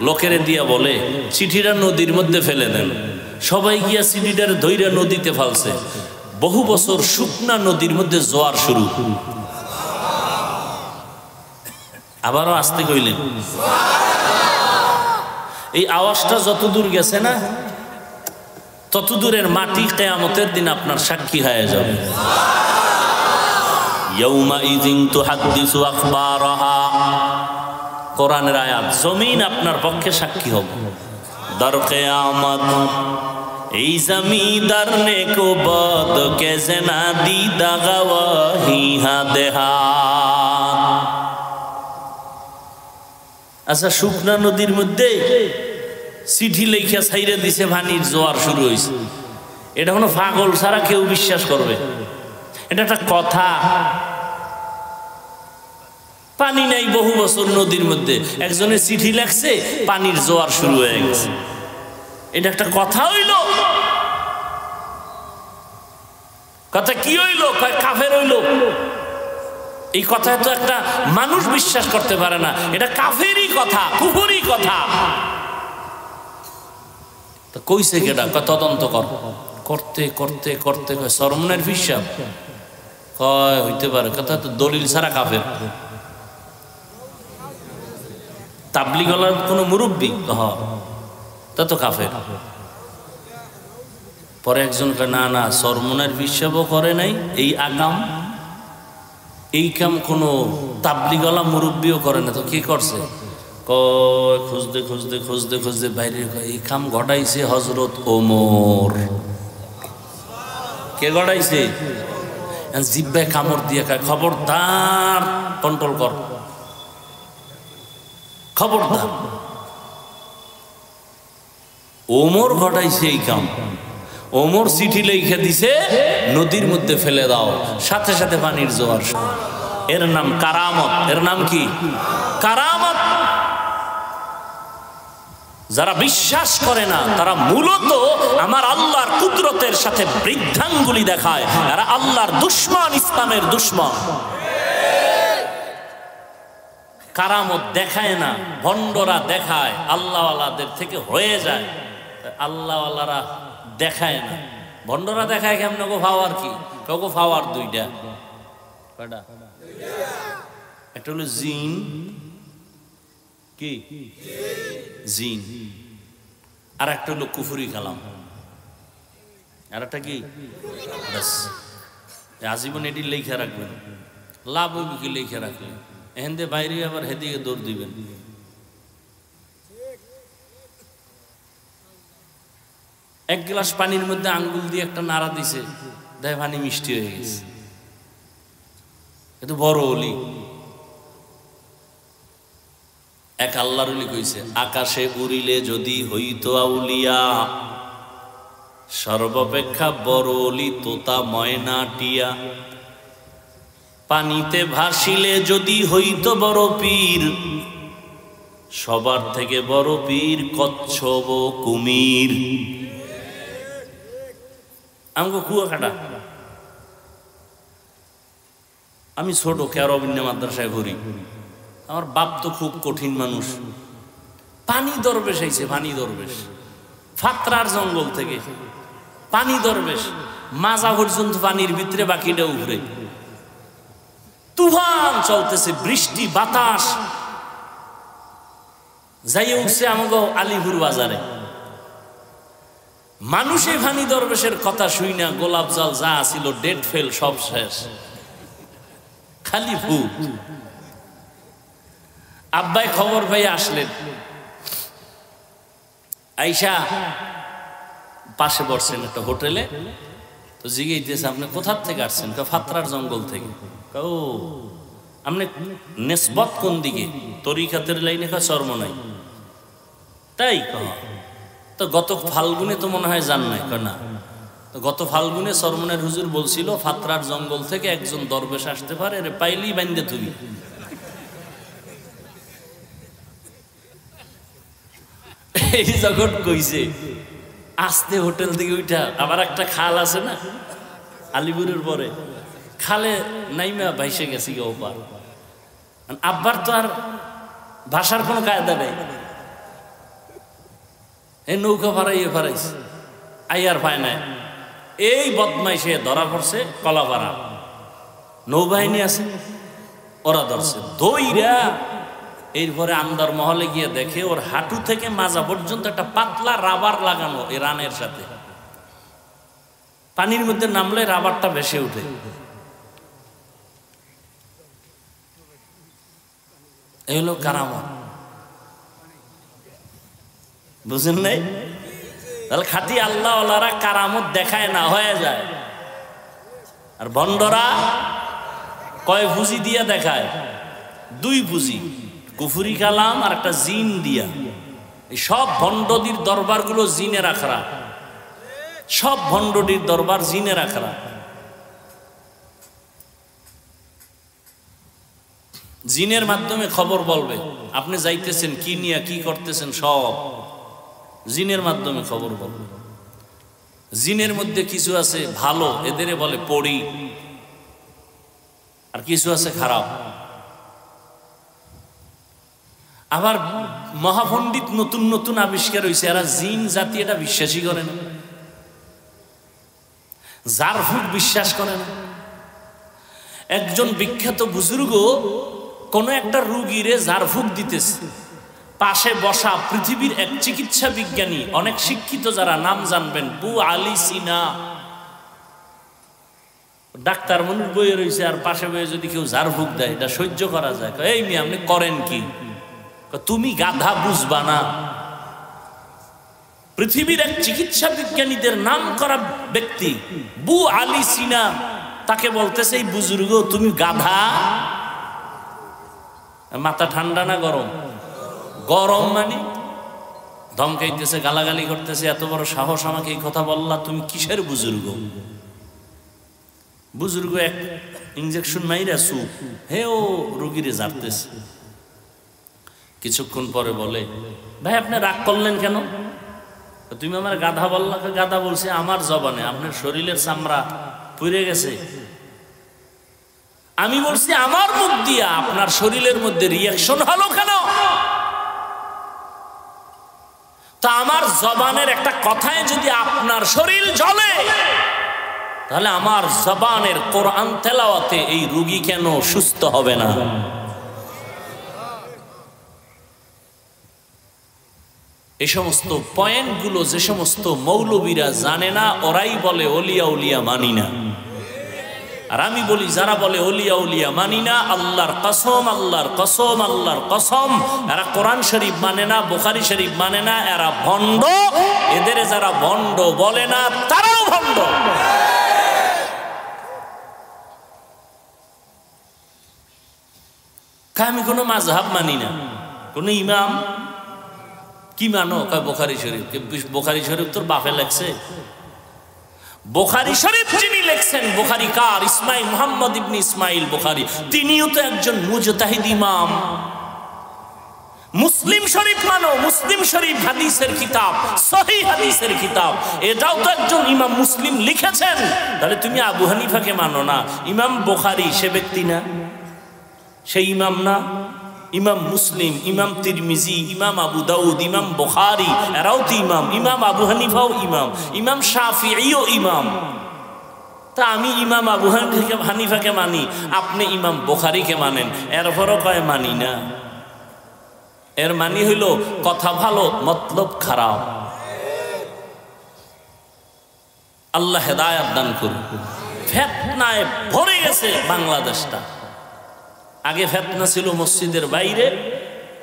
লোকেরে দিয়া বলে চিঠিটা নদীর মধ্যে ফেলে দেন। সবাই গিয়া চিঠিটার ধইরা নদীতে ফেলছে। বহু বছর শুকনা নদীর মধ্যে জোয়ার শুরু। আবারও আসতে কইলেন। এই আওয়াজটা যত দূর গেছে না, তত দূরের মাটি কিয়ামতের দিন আপনার সাক্ষী হয়ে যাবে। ইয়াউমাইযিন তুহাদ্দিসু আখবারাহা। কোরআনের আয়াত। জমিন আপনার পক্ষে সাক্ষী হবে। দর কিয়ামত এই জমিদার নে কো বদ কে জনা দিদা গওয়াহি হাদেহা। আচ্ছা, শুকনা নদীর মধ্যে চিঠি লেখা ছাইরে দিছে, পানির জোয়ার শুরু হয়েছে। এটা কোনো পাগল ছাড়া কেউ বিশ্বাস করবে? এটা একটা কথা? পানি নাই বহু বছর নদীর মধ্যে, একজনে চিঠি লেখছে, পানির জোয়ার শুরু হয়ে গেছে। এটা একটা কথা হইল? কথা কি হইল? কাফের হইল। এই কথা তো একটা মানুষ বিশ্বাস করতে পারে না। এটা কাফেরই কথা, কুফরি কথা। কইছে কেডা? তদন্ত কর। করতে করতে করতে সরমনের হিসাব কয় হইতে পারে। কথা তো দলিল ছাড়া কাফের। তাবলিগলার কোনো মুরব্বী তা তো কাফের। পরে একজন না না, সরমনের হিসাবও করে নাই এই আকাম, এই কাম কোনো তাবলিগলা মুরব্বীও করে না। তো কি করছে? খুঁজতে খুঁজতে খুঁজতে খুঁজতে বাইরে এই কাম ঘটাইছে হযরত ওমর। কে ঘটাইছে? জিব্বায় কামড় দিয়ে কয় খবরদার, কন্ট্রোল কর, খবরদার। ওমর ঘটাইছে এই কাম। ওমর চিঠি লিখে দিছে, নদীর মধ্যে ফেলে দাও, সাথে সাথে পানির জোয়ার। এর নাম কারামত। এর নাম কি? কারামত। যারা বিশ্বাস করে না তারা মূলত আমার আল্লাহর কুদরতের সাথে বৃদ্ধাঙ্গুলি দেখায়। এরা আল্লাহর দুশমন, ইসলামের দুশমন। কারামত দেখায় না, ভণ্ডরা দেখায়, আল্লাহওয়ালাদের থেকে হয়ে যায়। আল্লাহওয়ালারা দেখায় না, ভণ্ডরা দেখায় কেমন গো? পাওয়ার কি? কাউকে পাওয়ার দুইটা, একটা হলো জিন, কি জিন, আর একটা হলো কুফরি কালাম, আর একটা কি আজীবন এটি লেখা রাখবেন। লাভ হইবে কি লেখা রাখলেন? এখান দিয়ে বাইরে আবার হেদিকে দৌড় দিবেন। এক গ্লাস পানির মধ্যে আঙ্গুল দিয়ে একটা নাড়া দিছে, দেখ পানি মিষ্টি হয়ে গেছে। এত বড় অলি। এক আল্লাহর অলি কইছে, আকাশে উড়িলে যদি হইতো আউলিয়া, সর্বাপেক্ষা বড় অলি তোতা ময়না টিয়া। পানিতে ভাসিলে যদি হইতো বড় পীর, সবার থেকে বড় পীর কচ্ছপ কুমির। আমাকে কুয়াকাটা, আমি ছোট কেরবিন্য মাদ্রাসায় ঘুরি। আমার বাপ তো খুব কঠিন মানুষ। পানি দরবেশ আইছে, পানি দরবেশ ফাত্রার জঙ্গল থেকে পানি দরবেশ, মাজা পর্যন্ত পানির ভিতরে, বাকিটা উপরে। তুফান চলতেছে, বৃষ্টি বাতাস। যাইয়ে উঠছে আমাকে আলিপুর বাজারে। মানুষে ভানি দরবেশের কথা শুই না, গোলাপ জল যা ছিল ডেট ফেল, সব শেষ, খালি ভূত। আব্বাই খবর পেয়ে আসলেন, আইসা পাশে বসছেন একটা হোটেলে। তো জিজ্ঞেস, আপনি কোথার থেকে আসছেন? ফাত্রার জঙ্গল থেকে। ও, আপনি নেসবত কোন দিকে? তরিকাতের লাইনে চর্ম নাই, তাই? তো গত ফাল্গুনে তো মনে হয় যান নাই। না, তো গত ফাল্গুনে সরমনের হুজুর বলছিল ফাত্রার জঙ্গল থেকে একজন দরবেশ আসতে পারে, রে পাইলেই বান্ধে তুলি। এই জগৎ কইছে, আসতে হোটেল থেকে উঠা আবার একটা খাল আছে না আলিপুরের পরে, খালে নাইমা ভাইসে গেছি গে ওপার। আব্বার তো আর ভাষার কোনো কায়দা নেই। এই নৌকা ফারাইয়ে ফারাইছে, আইয়ার পায় না। এই বদমাইশে ধরা পড়ছে কলাপাড়া, নৌবাহিনী আছে, ওরা ধরছে দইরা। এরপরে আমদার মহলে গিয়ে দেখে ওর হাঁটু থেকে মাজা পর্যন্ত একটা পাতলা রাবার লাগানো, এই রানের সাথে। পানির মধ্যে নামলে রাবারটা ভেসে উঠে। এই হলো কারামত, বুঝেন নাই? তাহলে খাঁটি আল্লাহ ওয়ালারা কারামত দেখায় না, হয়ে যায়। আর ভণ্ডরা কয় পুঁজি দিয়া দেখায়? দুই পুঁজি, কুফরি কালাম আর একটা জিন দিয়া। এই সব ভণ্ডদির দরবারগুলো জিনের আখড়া, সব ভণ্ডদির দরবার জিনের আখড়া। জিনের মাধ্যমে খবর বলবে, আপনি যাইতেছেন কি নিয়ে, কি করতেছেন, সব জিনের মাধ্যমে খবর বলবে। জিনের মধ্যে কিছু আছে ভালো, এদের বলে পড়ি, আর কিছু আছে খারাপ। আবার মহাপণ্ডিত নতুন নতুন আবিষ্কার হয়েছে, এরা জিন জাতি এটা বিশ্বাসই করে না, জারফুক বিশ্বাস করে না। একজন বিখ্যাত বুজুর্গ কোন একটা রুগীরে জারফুক দিতেছে, পাশে বসা পৃথিবীর এক চিকিৎসা বিজ্ঞানী, অনেক শিক্ষিত যারা নাম জানবেন, বু আলী সিনা, ডাক্তার মনুর বইয়ে রয়েছে, আর পাশে বইয়ে যদি কেউ জারফুক দেয় এটা সহ্য করা যায়। এই মেয়ে আপনি করেন কি? তুমি গাধা, বুঝবা না। পৃথিবীর এক চিকিৎসা বিজ্ঞানীদের নাম করা ব্যক্তি বু আলী সিনা, তাকে বলতেছে এই বুজুর্গ তুমি গাধা। মাথা ঠান্ডা না গরম? গরম। মানে ধমকাইতেছে, গালাগালি করতেছে, এত বড় সাহস আমাকে এই কথা বললা, তুমি কিসের বুজুর্গ? বুজুর্গ এক ইঞ্জেকশন মাইরা সুপ হে ও রোগীরে জারতেছে। কিছুক্ষণ পরে বলে, ভাই আপনি রাগ করলেন কেন? তুমি আমার গাধা বললা। গাধা বলছে আমার জবানে, আপনার শরীরের চামড়া পুড়ে গেছে। আমি বলছি আমার মুখ দিয়া আপনার শরীরের মধ্যে রিয়াকশন হলো কেন? তা আমার জবানের একটা কথায় যদি আপনার শরীর জ্বলে, তাহলে আমার জবানের কোরআন তেলাওয়াতে এই রোগী কেন সুস্থ হবে না? এই সমস্ত পয়েন্টগুলো যে সমস্ত মৌলবীরা জানে না, ওরাই বলে ওলিয়া উলিয়া মানি না। আর আমি বলি যারা বলে ওলিয়া উলিয়া মানি না, আল্লাহর কসম, আল্লাহর কসম, আল্লাহর কসম, এরা কোরআন শরীফ মানে না, বুখারী শরীফ মানে না, এরা ভণ্ড। এদের যারা ভণ্ড বলে না তারাও ভণ্ড। আমি কোনো মাযহাব মানি না, কোন ইমাম কি মানো? বুখারী শরীফ। বুখারী শরীফ তোর বাপে লেখছে? বুখারী শরীফ যিনি লিখছেন, বুখারী কার? ইসমাইল, মুহাম্মদ ইবনে ইসমাইল বুখারী। তিনিও তো একজন মুজতাহিদ ইমাম। মুসলিম শরীফ মানো, মুসলিম শরীফ হাদিসের কিতাব, সহিহ হাদিসের কিতাব, এটাও তো একজন ইমাম মুসলিম লিখেছেন। তাহলে তুমি আবু হানিফাকে মানো না? ইমাম বুখারী সে ব্যক্তি না? সেই ইমাম না? ইমাম মুসলিম, ইমাম তিরমিজি, ইমাম আবু দাউদ, ইমাম বুখারী, এরাও তো ইমাম। ইমাম আবু হানিফাও ইমাম, ইমাম শাফিঈও ইমাম। তা আমি ইমাম আবু হানিফাকে মানি, আপনি ইমাম বুখারীকে মানেন, এরপরও কয় মানি না। এর মানি হইল কথা ভালো মতলব খারাপ। আল্লাহ হেদায়েত দান করুন। ফিতনায় ভরে গেছে বাংলাদেশটা। আগে ফিতনা ছিল মসজিদের বাইরে,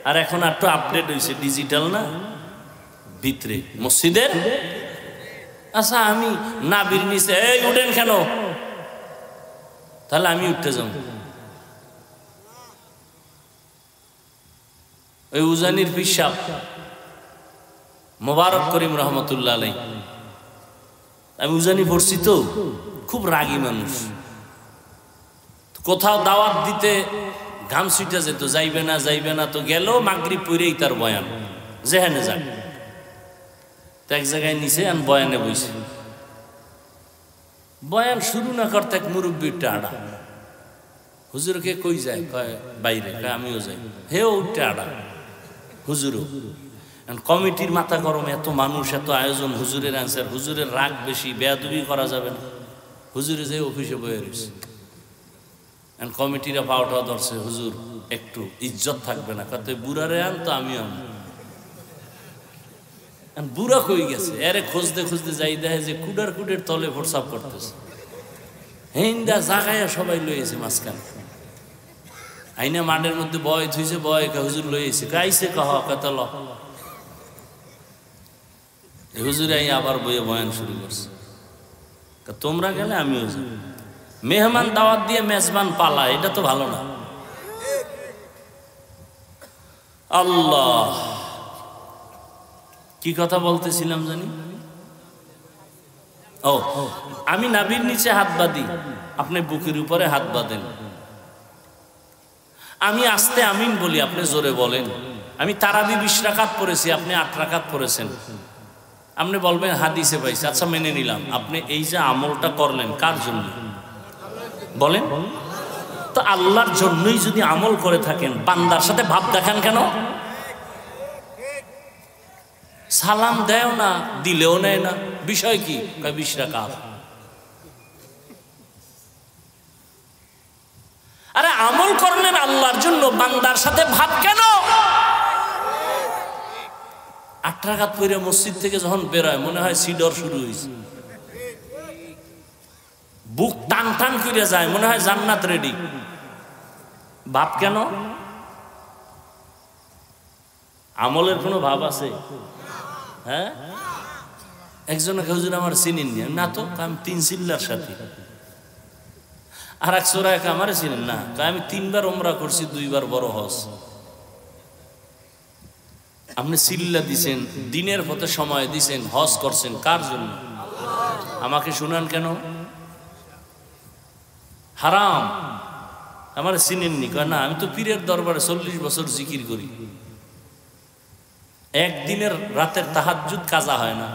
আর এখন একটু আপডেট হয়েছে, ডিজিটাল না, ভিতরে মসজিদের। আচ্ছা আমি নাবির নিচে এই উঠেন কেন? তাহলে আমি উঠতে যাব। ওই উজানির পিসাব মোবারক করিম রহমতুল্লাহ আলাইহি, আমি উজানি পড়ছি তো, খুব রাগী মানুষ। কোথাও দাওয়াত দিতে ঘাম ছুটে যেত, যাইবে না যাইবে না, তো গেল মাগরিব পড়েই তার বয়ান, যেখানে যাক। তো এক জায়গায় নিচে আমি বয়ানে বইছি, বয়ান শুরু না করতে এক মুরব্বীর আড়া, হুজুরকে কই যায়? কয় বাইরে। কয় আমিও যাই। হেও উঠতে আড়া, হুজুরও। কমিটির মাথা গরম, এত মানুষ, এত আয়োজন, হুজুরের আনসার, হুজুরের রাগ বেশি, বেয়াদবি করা যাবে না। হুজুরে যে অফিসে বয়ে রয়েছে, কমিটিরা পাওয়াটা ধরছে, হুজুর একটু ইজ্জত থাকবে না? কত বুড়ারে আন, তো আমিও আন। বুড়া কই গেছে? এরে খুঁজতে খুঁজতে যাই, দেখে যে কুডার কুডের তলে প্রসাব করতেছে। হিন্দা জাগাইয়া সবাই লইয়েছে মাঝখানে। আইনা মাঠের মধ্যে বয় থুইছে, বয় হুজুর লইয়েছে, কাইছে কহ কত ল। হুজুর আই আবার বইয়ে বয়ান শুরু করছে। তোমরা গেলে আমিও যাই। মেহমান দাওয়াত দিয়ে মেজবান পালা, এটা তো ভালো না। আল্লাহ, কি কথা বলতেছিলাম জানি? ও, আমি নাবির নিচে হাত বাঁধি, আপনি বুকের উপরে হাত বাঁধেন। আমি আস্তে আমিন বলি, আপনি জোরে বলেন। আমি তারাবি 20 রাকাত পড়েছি, আপনি 8 রাকাত পড়েছেন। আপনি বলবেন হাদিসে পাইছে, আচ্ছা মেনে নিলাম। আপনি এই যে আমলটা করলেন কার জন্য বলেন তো? আল্লাহর জন্যই যদি আমল করে থাকেন, বান্দার সাথে ভাব দেখান কেন? সালাম দেও না, দিলেও নেয় না, বিষয় কি? 20 রাকাত। আরে আমল করলেন আল্লাহর জন্য, বান্দার সাথে ভাব কেন? 8 রাকাত পড়ে মসজিদ থেকে যখন বেরোয় মনে হয় সিডর শুরু হয়েছে, বুক টান টান করে যায়, মনে হয় জান্নাত রেডি। ভাব কেন? আমলের কোনো ভাব আছে? হ্যাঁ, একজনকে হুজুর আমার চিনেন না? তো আমি 3 চিল্লার সাথে। আর এক চোরায় আমার চিনেন না? আমি 3 বার উমরা করছি, 2 বার বড় হজ। আপনি চিল্লা দিছেন, দিনের পথে সময় দিছেন, হজ করছেন, কার জন্য? আমাকে শুনান কেন? হারাম। আমার চিনেননি? কয় না, আমি তো পীরের দরবারে 40 বছর জিকির করি, একদিনের রাতের তাহাজ্জুদ কাজা হয় না।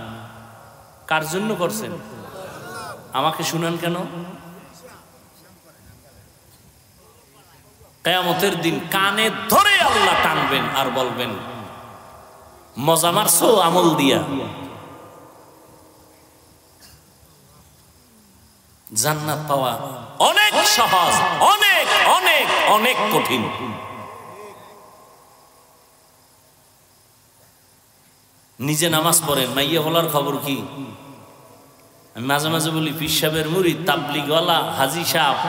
কার জন্য করছেন? আমাকে শুনান কেন? কিয়ামতের দিন কানে ধরে আল্লাহ টানবেন আর বলবেন, মজা মারছো আমল দিয়া। জান্নাত পাওয়া অনেক সহজ, অনেক অনেক অনেক কঠিন। নিজে নামাজ পড়েন, মাইয়া হলার খবর কি? আমি মাঝে মাঝে বলি, পীর সাহেবের মুরিদ, তাবলিগওয়ালা, হাজি সাহেব,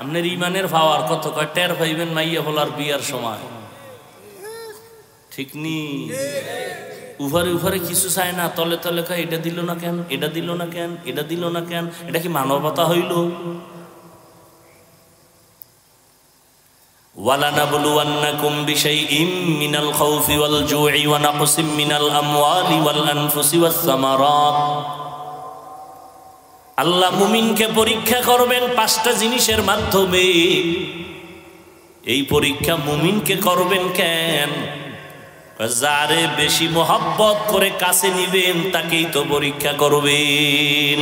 আপনার ইমানের পাওয়ার কত? কয় টের পাইবেন মাইয়া হলার বিয়ার সময়। ঠিক নি? উভারে উভারে কিছু চায় না, তলে তলে কয় এটা দিল না কেন, এটা দিল না কেন, এটা দিল না কেন। এটা কি মানবতা হইল? ওয়ালানাবলুওয়ান্নাকুম বিশাইইম মিনাল খাউফি ওয়াল জুই ওয়া নাকসিম মিনাল আমওয়ালি ওয়াল আনফুসি ওয়াস সামারাত। আল্লাহ মুমিনকে পরীক্ষা করবেন 5টা জিনিসের মাধ্যমে। এই পরীক্ষা মুমিনকে করবেন কেন? যারে বেশি মোহাব্বত করে কাছে নিবেন তাকেই তো পরীক্ষা করবেন।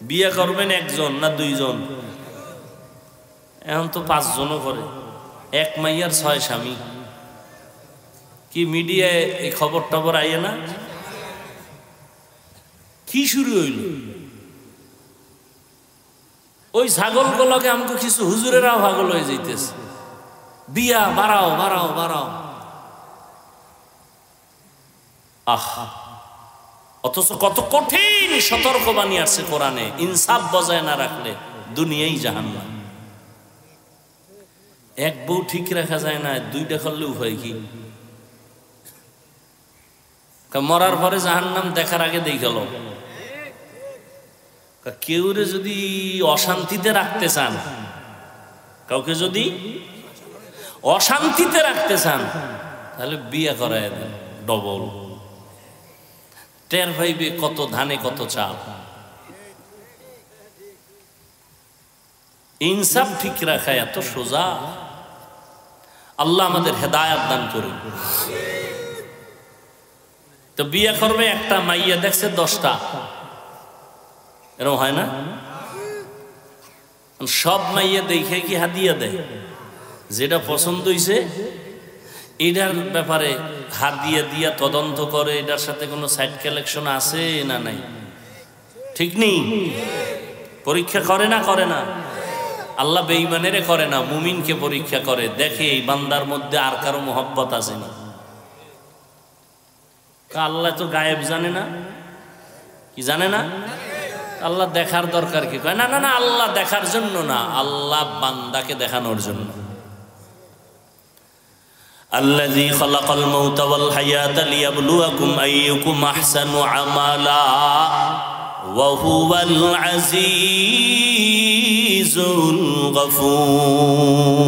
বিয়ে করবেন 1 জন না 2 জন? এখন তো 5 জনও করে, 1 মাইয়ার 6 স্বামী। কি মিডিয়ায় এই খবর টবর আইয়ে না? কি শুরু হইল? ওই ছাগল গুলোকে আমাকে কিছু হুজুরেরাও পাগল হয়ে যাইতেছে, বিয়া বাড়াও বাড়াও বাড়াও। অথচ কত কঠিন সতর্কবাণী আছে কোরআনে। ইনসাফ বজায় না রাখলে দুনিয়াই জাহান্নাম। 1 বউ ঠিক রাখা যায় না, 2টা করলে উপায় কি? মরার পরে জাহান্নাম দেখার আগে দেখাল। কেউরে যদি অশান্তিতে রাখতে চান, কাউকে যদি অশান্তিতে রাখতে চান, তাহলে বিয়ে করায় দেন ডবল। টের ভাইবে কত ধানে কত চাল। ইনসাফ ঠিক রাখা এত সোজা। আল্লাহ আমাদের হেদায়েত দান করুন। তো বিয়ে করবে একটা, মাইয়া দেখছে 10টা, এরকম হয় না? সব মাইয়া দেখে কি হাদিয়া দেয়? যেটা পছন্দ হইছে এটার ব্যাপারে হাদিয়া দিয়া তদন্ত করে, এটার সাথে কোনো সাইড কালেকশন আছে না নাই। ঠিক নেই? পরীক্ষা করে না? করে না? আল্লাহ বেঈমানেরে করে না, মুমিনকে পরীক্ষা করে, দেখে এই বান্দার মধ্যে আর কারো মোহব্বত আছে না। আল্লাহ তো গায়েব জানে না? কি জানে না? আল্লাহ দেখার দরকার কি? কয় না না না, আল্লাহ দেখার জন্য না, আল্লাহ বান্দাকে দেখানোর জন্য। আল্লাযী খালাকাল মাউতা ওয়াল হায়াতা লিয়াবলুয়াকুম আইয়ুকুম আহসানু আমালা ওয়া হুয়াল আজিজুল গফুর।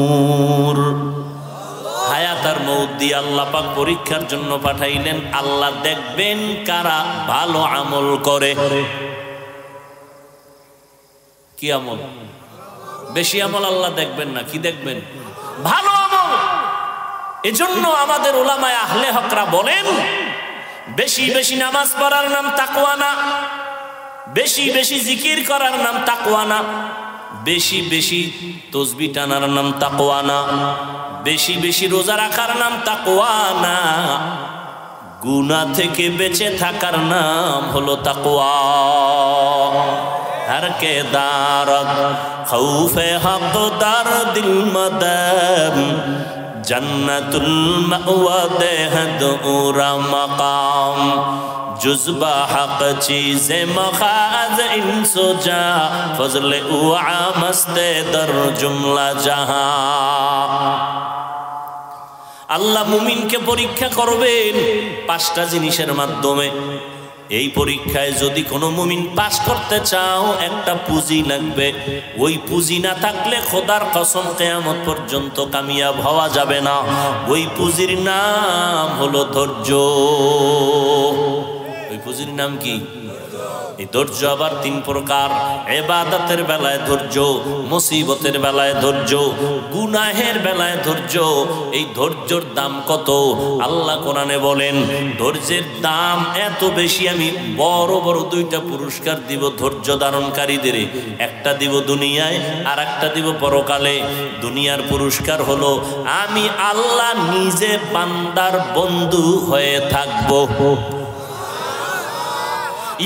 হায়াত আর মউত দিয়ে আল্লাহ পাক পরীক্ষার জন্য পাঠাইলেন। আল্লাহ দেখবেন কারা ভালো আমল করে। কি আমল? বেশি আমল আল্লাহ দেখবেন না, কি দেখবেন? ভালো আমল। এজন্য আমাদের উলামায়ে আহলে হকরা বলেন, বেশি বেশি নামাজ পড়ার নাম তাকওয়া না, বেশি বেশি জিকির করার নাম তাকওয়া না, বেশি বেশি তাসবিহ টানার নাম তাকওয়া না, বেশি বেশি রোজা রাখার নাম তাকওয়া না, গুনাহ থেকে বেঁচে থাকার নাম হলো তাকওয়া। हर के दारद खौफे हक दार दिल मदम जन्नतुल मअवा देहद उरा मकाम जुज़्बा हक चीज़े मखाज़ इंसो जा फज़ले उआ मस्ते दर जुमला जहां। আল্লাহ মুমিনকে পরীক্ষা করবেন 5টা জিনিসের মাধ্যমে। এই পরীক্ষায় যদি কোনো মুমিন পাস করতে চাও, একটা পুঁজি লাগবে। ওই পুঁজি না থাকলে খোদার কসম কিয়ামত পর্যন্ত কামিয়াব হওয়া যাবে না। ওই পুঁজির নাম হলো ধৈর্য। ওই পুঁজির নাম কি? এই ধৈর্য আবার তিন প্রকার, ইবাদতের বেলায় ধৈর্য, মুসিবতের বেলায় ধৈর্য, গুনাহের বেলায় ধৈর্য। এই ধৈর্যের দাম কত? আল্লাহ কোরআনে বলেন ধৈর্যের দাম এত বেশি, আমি বড় বড় দুইটা পুরস্কার দিব ধৈর্য ধারণকারীদের। একটা দিব দুনিয়ায় আর একটা দিব পরকালে। দুনিয়ার পুরস্কার হলো আমি আল্লাহ নিজে বান্দার বন্ধু হয়ে থাকবো।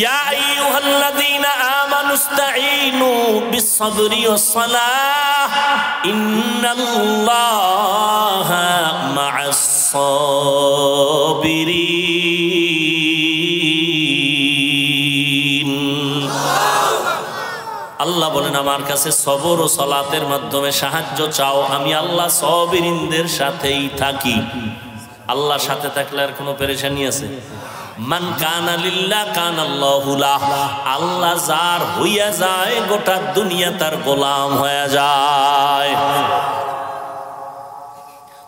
ইয়া আইয়ুহাল্লাযীনা আমানুস্তাঈনু বিস-সাবরি ওয়াস-সালাহ ইন্নাল্লাহা মা'আস-সাবিরিন। আল্লাহ বলেন আমার কাছে সবর ও সালাতের মাধ্যমে সাহায্য চাও, আমি আল্লাহ সাবিরিনদের সাথেই থাকি। আল্লাহর সাথে থাকলে আর কোনো পেরেশানি আছে? মান কানা লিল্লাহ কানাল্লাহু লাহ। আল্লাহ যার হইয়া যায় গোটা দুনিয়া তার গোলাম হয়ে যায়।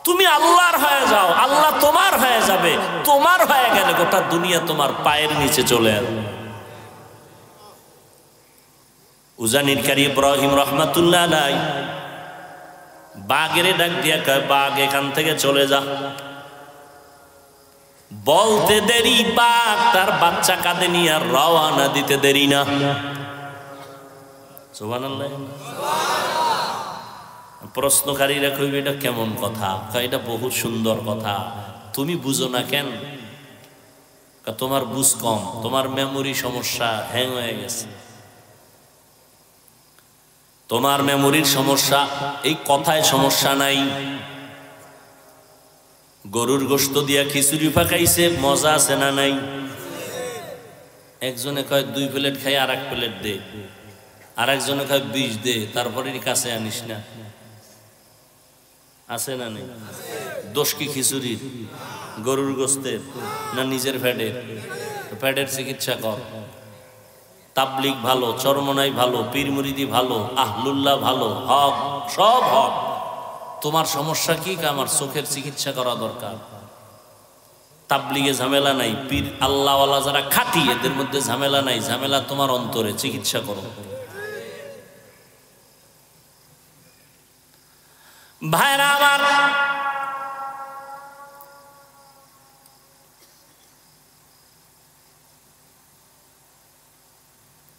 তুমি আল্লাহর হয়ে যাও, আল্লাহ তোমার হয়ে যাবে। তোমার হয়ে গেলে গোটা দুনিয়া তোমার পায়ের নিচে চলে আসবে। উজানির কারি ইব্রাহিম রহমাতুল্লাহ আলাইহি বাঘের ডাক দিয়া কয়, বাঘ এখান থেকে চলে যা। বলতে দেরি বাঘ তার বাচ্চা কাঁধে নিয়ে আর রওয়ানা দিতে দেরি না। সুবহানাল্লাহ। প্রশ্নকারীরা কইবে এটা কেমন কথা? এটা বহুত সুন্দর কথা, তুমি বুঝো না কেন? তোমার বুঝ কম, তোমার মেমোরি সমস্যা, হ্যাং হয়ে গেছে, তোমার মেমোরির সমস্যা, এই কথায় সমস্যা নাই। গরুর গোশত দিয়া খিচুড়ি পাকাইছে, মজা আছে না নাই? একজনে কয় 2 প্লেট খাই আর 1 প্লেট দে, আর একজনে কয় 20 দে, তারপরে কাছে আনিস না। আছে না নাই? দোষ কি খিচুড়ির, গরুর গোশতের, না নিজের ফ্যাটের? ফ্যাটের চিকিৎসা কর। তাবলিগ ভালো, চরমনাই ভালো, পীর মুরিদি ভালো, আহলুল্লাহ ভালো, হক সব হক। তোমার সমস্যা কি? আমার চোখের চিকিৎসা করা দরকার। তাবলিগে ঝামেলা নাই, পীর আল্লাহওয়ালা যারা খাঁটি এদের মধ্যে ঝামেলা নাই। ঝামেলা তোমার অন্তরে, চিকিৎসা করো। ভাইরা আমার,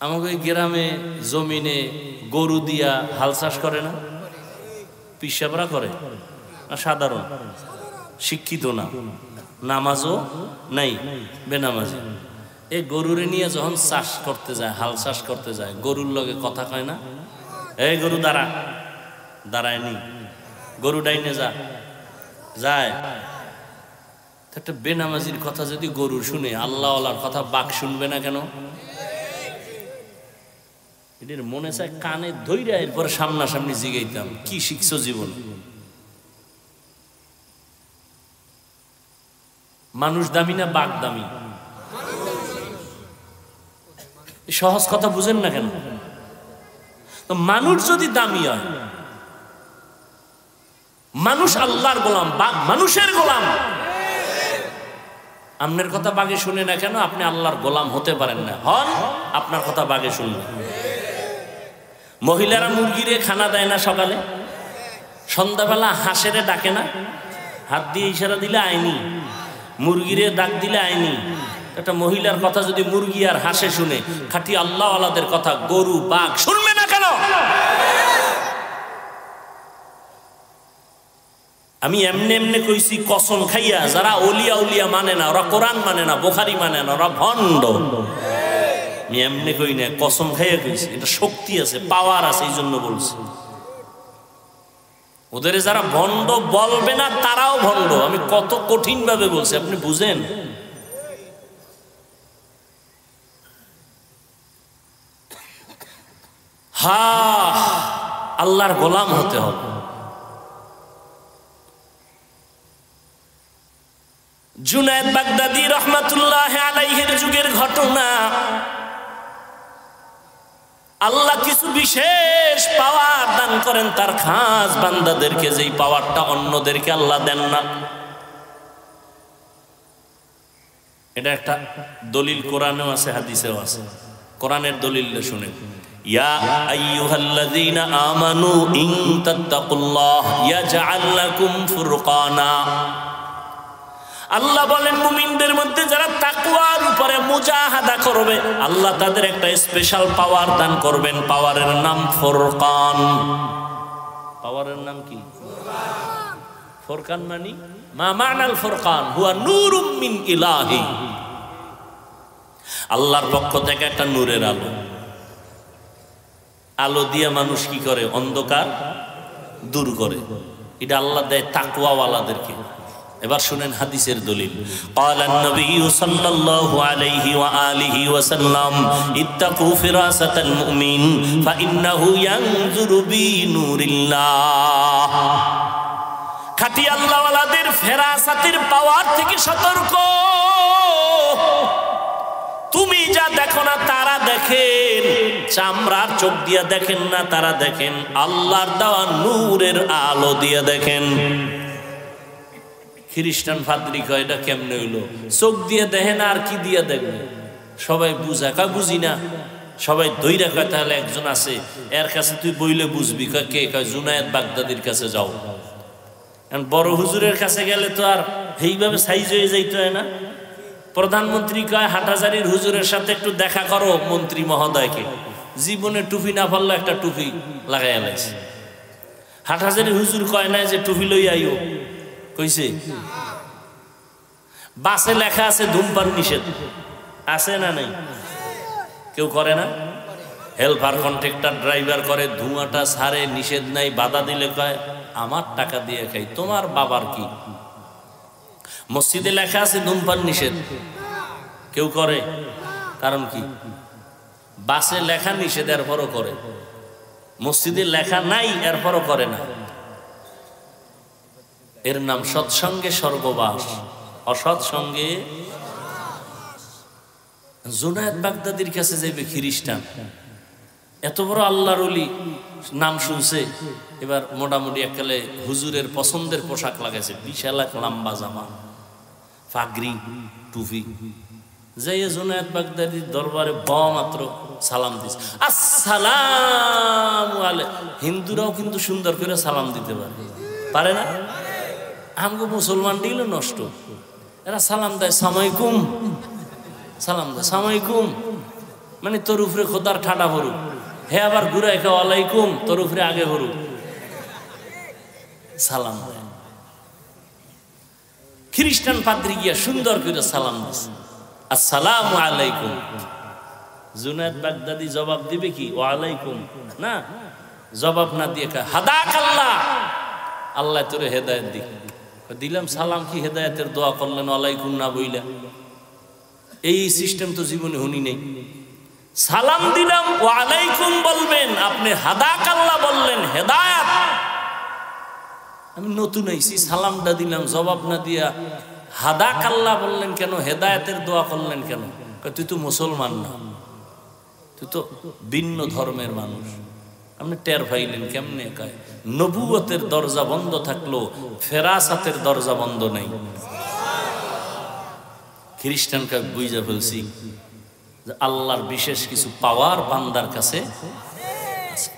আমাকে গ্রামে জমিনে গরু দিয়া হাল চাষ করে না? পিসাবরা করে না? সাধারণ শিক্ষিত না, নামাজও নাই, বেনামাজি। এই গরুরে নিয়ে যখন চাষ করতে যায়, হাল চাষ করতে যায়, গরুর লগে কথা কয় না? এই গরু দাঁড়া, দাঁড়ায়নি, গরু ডাইনে যা, যায়। একটা বেনামাজির কথা যদি গরু শুনে, আল্লাহওয়ালার কথা বাঘ শুনবে না কেন? এদের মনে চায় কানে ধইরা এরপর সামনাসামনি জিগাইতাম, কি শিখছো জীবন? মানুষ দামি না বাঘ দামি? সহজ কথা বুঝেন না কেন? তো মানুষ যদি দামি হয়, মানুষ আল্লাহর গোলাম, বাঘ মানুষের গোলাম। আপনার কথা বাঘে শুনে না কেন? আপনি আল্লাহর গোলাম হতে পারেন না। হন, আপনার কথা বাঘে শুনবে। মহিলারা মুরগিরে খানা দেয় না সকালে? সন্ধ্যাবেলা হাঁসেরে ডাকে না? হাত দিয়ে ইশারা দিলে আইনি, মুরগিরে ডাক দিলে আইনি। একটা মহিলার কথা যদি মুরগি আর হাঁসে শুনে, খাঁটি আল্লাহওয়ালাদের কথা গরু বাঘ শুনবে না কেন? আমি এমনি এমনি কইছি কসম খাইয়া, যারা ওলিয়া উলিয়া মানে না, ওরা কোরআন মানে না, বুখারী মানে না, ওরা ভণ্ড। আমি এমনি কই না, কসম খাইয়া কইছি। এটা শক্তি আছে, পাওয়ার আছে, এই জন্য বলছি। ওদের যারা ভণ্ড বলবে না তারাও ভণ্ড। আমি কত কঠিন ভাবে বলছি, আপনি বুঝেন? আল্লাহর গোলাম হতে হবে। জুনায়েদ বাগদাদী রহমাতুল্লাহ আলাইহির যুগের ঘটনা। আল্লাহ কিছু বিশেষ পাওয়ার দান করেন তার খাস বান্দাদেরকে, যেই পাওয়ারটা অন্যদেরকে আল্লাহ দেন না। এটা একটা দলিল কোরআনেও আছে, হাদিসেও আছে। কোরআনের দলিল শুনেন, ইয়া আইয়ুহাল্লাযীনা আমানু ইন তাত্তাকুল্লাহ ইয়াজআল লাকুম ফুরকানা। আল্লাহ বলেন মুমিনদের মধ্যে যারা তাকওয়ার উপরে মুজাহাদা করবে আল্লাহ তাদের একটা স্পেশাল পাওয়ার দান করবেন। পাওয়ারের নাম ফুরকান। পাওয়ারের নাম কি? ফুরকান মানে মা মানাল ফুরকান হুয়া নূরুম মিন ইলাহি। আল্লাহর পক্ষ থেকে একটা নূরের আলো। আলো দিয়ে মানুষ কি করে? অন্ধকার দূর করে। এটা আল্লাহ দেয় তাকওয়াওয়ালাদেরকে। এবার শুনেন হাদিসের দলিল। ক্বালান নবী সাল্লাল্লাহু আলাইহি ওয়া আলিহি ওয়া সাল্লাম ইত্তাকু ফিরাসাতাল মুমিন ফাইন্নাহু ইয়ানজুরু বিনুরিল্লাহ। খাঁটি আল্লাহওয়ালাদের ফেরাসাতের পাওয়ার থেকে সতর্ক। তুমি যা দেখো না তারা দেখেন, চামড়ার চোখ দিয়ে দেখেন না, তারা দেখেন আল্লাহর দেওয়া নূরের আলো দিয়ে দেখেন। খ্রিস্টান ফাদরি কয় এটা কেমনে হইলো? চোখ দিয়ে দেখেন আর কি দিয়ে দেখবে? সবাই বুঝা কয় বুঝি না। সবাই ধৈরা কয় তাহলে একজন আছে এর কাছে তুই বইলে বুঝবি। কয় কে? কয় জুনায়েদ বাগদাদির কাছে যাও। কারণ বড় হুজুরের কাছে গেলে তো আর এইভাবে সাইজ হয়ে যাইতে হয় না। প্রধানমন্ত্রী কয় হাটহাজারীর হুজুরের সাথে একটু দেখা করো মন্ত্রী মহোদয়কে। জীবনে টুপি না পারলে একটা টুপি লাগাই আলাইছে। হাটহাজারীর হুজুর কয় না যে টুপি লই আইও, কইছে? বাসে লেখা আছে ধূমপান নিষেধ, আছে না নাই? কেউ করে না? হেল্পার কন্ট্রাক্টর ড্রাইভার করে, ধোঁয়াটা ছাড়ে, নিষেধ নাই। বাধা দিলে কয় আমার টাকা দিয়ে খাই, তোমার বাবার কি? মসজিদে লেখা আছে ধূমপান নিষেধ, কেউ করে? কারণ কি? বাসে লেখা নিষেধ এরপরও করে, মসজিদে লেখা নাই এরপরও করে না। এর নাম সৎসঙ্গে স্বর্গবাস, অসৎ সঙ্গে। জুনায়েদ বাগদাদির কাছে যাইবে খ্রিস্টান, এত বড় আল্লাহর ওলি, নাম শুনছে। এবার মোটামুটি এককালে হুজুরের পছন্দের পোশাক লাগাইছে, বিশাল এক লম্বা জামা, পাগড়ি, টুপি। যাইয়া জুনায়েদ বাগদাদির দরবারে মাত্র সালাম দিছে, আসসালামু আলাইকুম। হিন্দুরাও কিন্তু সুন্দর করে সালাম দিতে পারে না? আমগো মুসলমান দিল নষ্ট। এরা সালাম দেয় সালামালাইকুম, সালাম দেয় সালামালাইকুম, মানে তোর উপরে খোদার ঠাডা ভরুক। হে আবার ঘুরে খা ওয়ালাইকুম, তোর উপরে আগে ভরুক, সালাম দেয়। খ্রিস্টান পাদ্রী গিয়া সুন্দর করে সালাম দিছে, আসসালামু আলাইকুম। জুনায়েদ বাগদাদি জবাব দিবে কি? ওয়ালাইকুম না, জবাব না দিয়ে হাদাক আল্লাহ, আল্লাহ তোরে হেদায়েত দিক। দিলাম সালাম, কি হেদায়েতের দোয়া করলেন ওয়ালাইকুম না বইলা? এই সিস্টেম তো জীবনে শুনি নেই। সালাম দিলাম ওয়ালাইকুম বলবেন, আপনি হাদাক আল্লাহ বললেন, হেদায়েত। আমি নতুন আইছি, সালামটা দিলাম, জবাব না দিয়া হাদাক আল্লাহ বললেন কেন? হেদায়েতের দোয়া করলেন কেন? তুই তো মুসলমান না, তুই তো ভিন্ন ধর্মের মানুষ। আপনি টের পাইলেন কেমনে? কয় নবুয়তের দরজা বন্ধ থাকলো, ফেরাসাতের দরজা বন্ধ নেই। খ্রিস্টান কয় বুঝা ফেলছি যে আল্লাহর বিশেষ কিছু পাওয়ার বান্দার কাছে।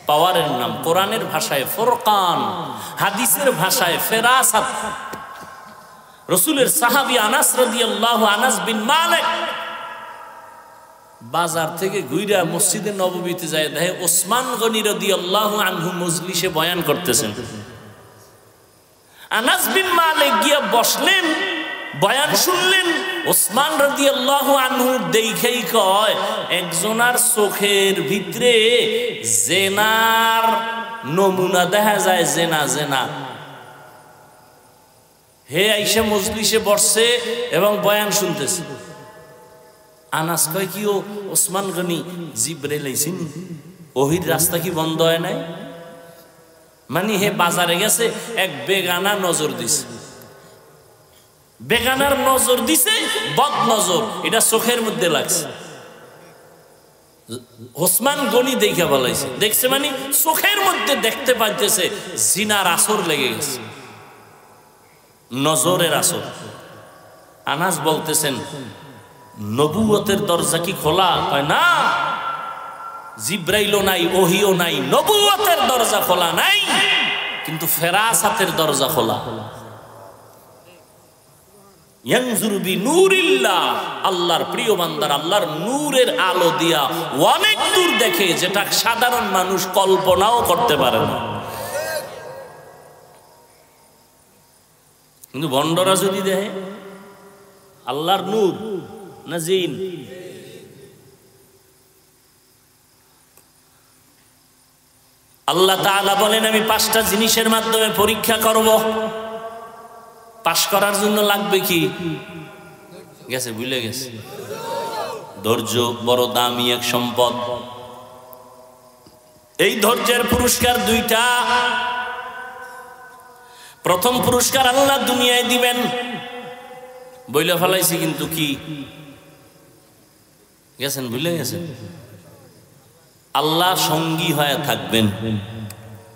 পাওয়ারের নাম কোরআনের ভাষায় ফুরকান, হাদিসের ভাষায় ফেরাসাত। রাসূলের সাহাবী আনাস রাদিয়াল্লাহু আনাস বিন মালিক বাজার থেকে ঘুরে মসজিদে নববীতে যায়, দেখে ওসমান গনি রাদিয়াল্লাহু আনহু মজলিসে বয়ান করতেছেন। আনাস বিন মালিক গিয়া বসলেন, বয়ান শুনলেন। ওসমান রাদিয়াল্লাহু আনহু দেখেই কয় একজনার চোখের ভিতরে জেনার নমুনা দেখা যায়, জেনা জেনা। হে আইসা মজলিসে বসছে এবং বয়ান শুনতেছে। আনাস কয় কি ও ওসমান গনি জিব্রাইল আইছেন, ওহির রাস্তা কি বন্ধ হয় নাই? মানে হে বাজারে গেছে, এক বেগানা নজর দিছে, বেগানার নজর দিছে, বদ নজর, এটা চোখের মধ্যে লাগছে। ওসমান গনি দেখা বলাইছে, দেখছে মানে চোখের মধ্যে দেখতে পাইতেছে জিনার আসর লেগে গেছে, নজরের আসর। আনাস বলতেছেন নবুয়তের দরজা কি খোলা? কয় না, জিব্রাইলও নাই, ওহিও নাই, নবুয়তের দরজা খোলা নাই, কিন্তু ফেরাসাতের দরজা খোলা। ইয়ানজুরু বিনূরিল্লাহ, আল্লাহর প্রিয় বান্দার আল্লাহর নূরের আলো দিয়া অনেক দূর দেখে, যেটা সাধারণ মানুষ কল্পনাও করতে পারে না। কিন্তু ভণ্ডরা যদি দেখে আল্লাহর নূর না জিন, আল্লাহ তাআলা বলেন আমি 5টা জিনিসের মাধ্যমে পরীক্ষা করব। পাশ করার জন্য লাগবে কি? গেছে, ভুলে গেছে। ধৈর্য বড় দামি এক সম্পদ। এই ধৈর্যের পুরস্কার 2টা। প্রথম পুরস্কার আল্লাহ দুনিয়ায় দিবেন, বইলে ফেলাইছি কিন্তু কি গেছেন, ভুলে গেছেন। আল্লাহ সঙ্গী হয়ে থাকবেন।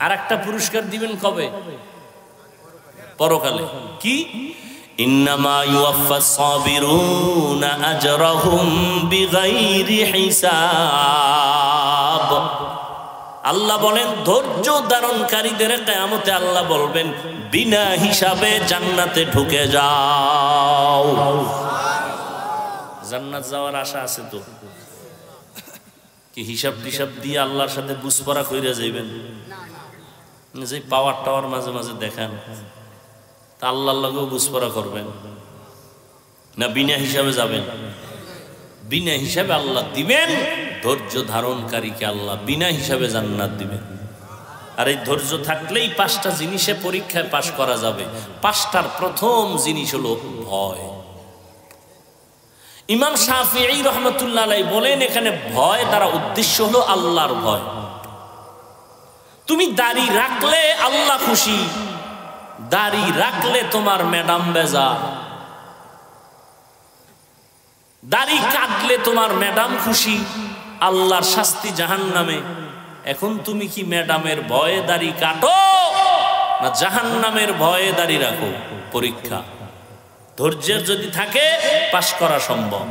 আর একটা পুরস্কার দিবেন কবে? পরকালে। কি? ইন্নামা ইউওয়াফাস সাবিরুনা আজরাহুম বিগাইরি হিসাব। আল্লাহ বলেন ধৈর্য ধারণকারীদের কিয়ামতে আল্লাহ বলবেন বিনা হিসাবে জান্নাতে ঢুকে যাও। জান্নাত যাওয়ার আশা আছে তো? কি হিসাব টিসাব দিয়ে আল্লাহর সাথে বুঝপড়া কইরা যাইবেন? যে পাওয়ার টাওয়ার মাঝে মাঝে দেখান, তা আল্লাহর লগেও বুঝপড়া করবেন না? বিনা হিসাবে যাবেন? বিনা হিসাবে আল্লাহ দিবেন। ধৈর্য ধারণকারীকে আল্লাহ বিনা হিসাবে জান্নাত দিবেন। আর এই ধৈর্য থাকলেই 5টা জিনিসে পরীক্ষায় পাশ করা যাবে। 5টার প্রথম জিনিস হলো ভয়। ইমাম শাফিঈ রহমাতুল্লাহ আলাইহি বলেন এখানে ভয় দ্বারা উদ্দেশ্য হলো আল্লাহর ভয়। তুমি দাড়ি রাখলে আল্লাহ খুশি, দাড়ি রাখলে তোমার ম্যাডাম বেজার, দাড়ি কাটলে তোমার ম্যাডাম খুশি, আল্লাহর শাস্তি জাহান্নামে। এখন তুমি কি ম্যাডামের ভয়ে দাড়ি কাটো না জাহান্নামের ভয়ে দাড়ি রাখো? পরীক্ষা। ধৈর্যের যদি থাকে পাশ করা সম্ভব।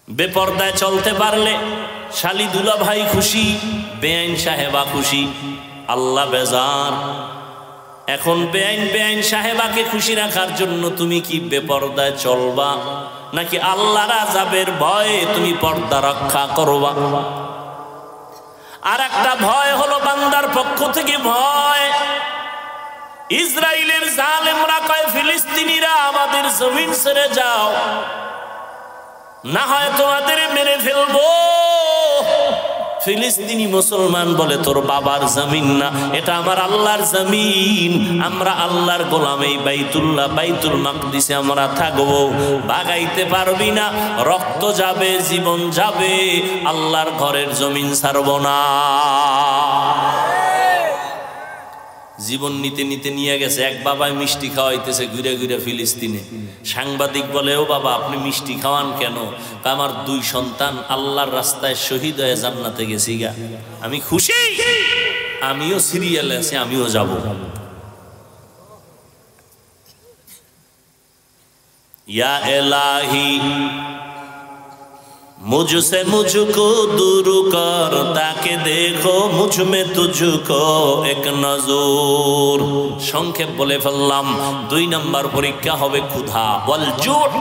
বেপরদায় চলতে পারলে শালি দুলা ভাই খুশি, বেআইন সাহেবা খুশি, আল্লাহ বেজার। এখন বেআইন সাহেবাকে খুশি রাখার জন্য তুমি কি বেপরদায় চলবা, নাকি আল্লাহর আযাবের ভয়ে তুমি পর্দা রক্ষা করবা? আর একটা ভয় হলো বান্দার পক্ষ থেকে ভয়। ইসরায়েলের জালেমরা কয় ফিলিস্তিনিরা আমাদের জমিন ছেড়ে যাও, না হয় তোমাদের মেরে ফেলবো। ফিলিস্তিনি মুসলমান বলে তোর বাবার জমিন না, এটা আমার আল্লাহর জমিন, আমরা আল্লাহর গোলাম, এই বাইতুল মাকদিসে আমরা থাকবো, ভাগাইতে পারবি না, রক্ত যাবে, জীবন যাবে, আল্লাহর ঘরের জমিন ছাড়ব না। জীবন নিতে নিতে নিয়ে গেছে। এক বাবাই মিষ্টি খাওয়াইতেছে ঘুরে ঘুরে ফিলিস্তিনে। সাংবাদিক বলে ও বাবা আপনি মিষ্টি খাওয়ান কেন? আমার 2 সন্তান আল্লাহর রাস্তায় শহীদ হয়ে জান্নাতে গেছি গা, আমি খুশি, আমিও সিরিয়ালে আছি, আমিও যাব। ইয়া ইলাহি मुझसे मुझको दूर कर, ताके देखो मुझ में तुझको एक नजर। সংক্ষেপ বলে ফেললাম। 2 নম্বর পরীক্ষা হবে ক্ষুধা, ওয়াল জু'।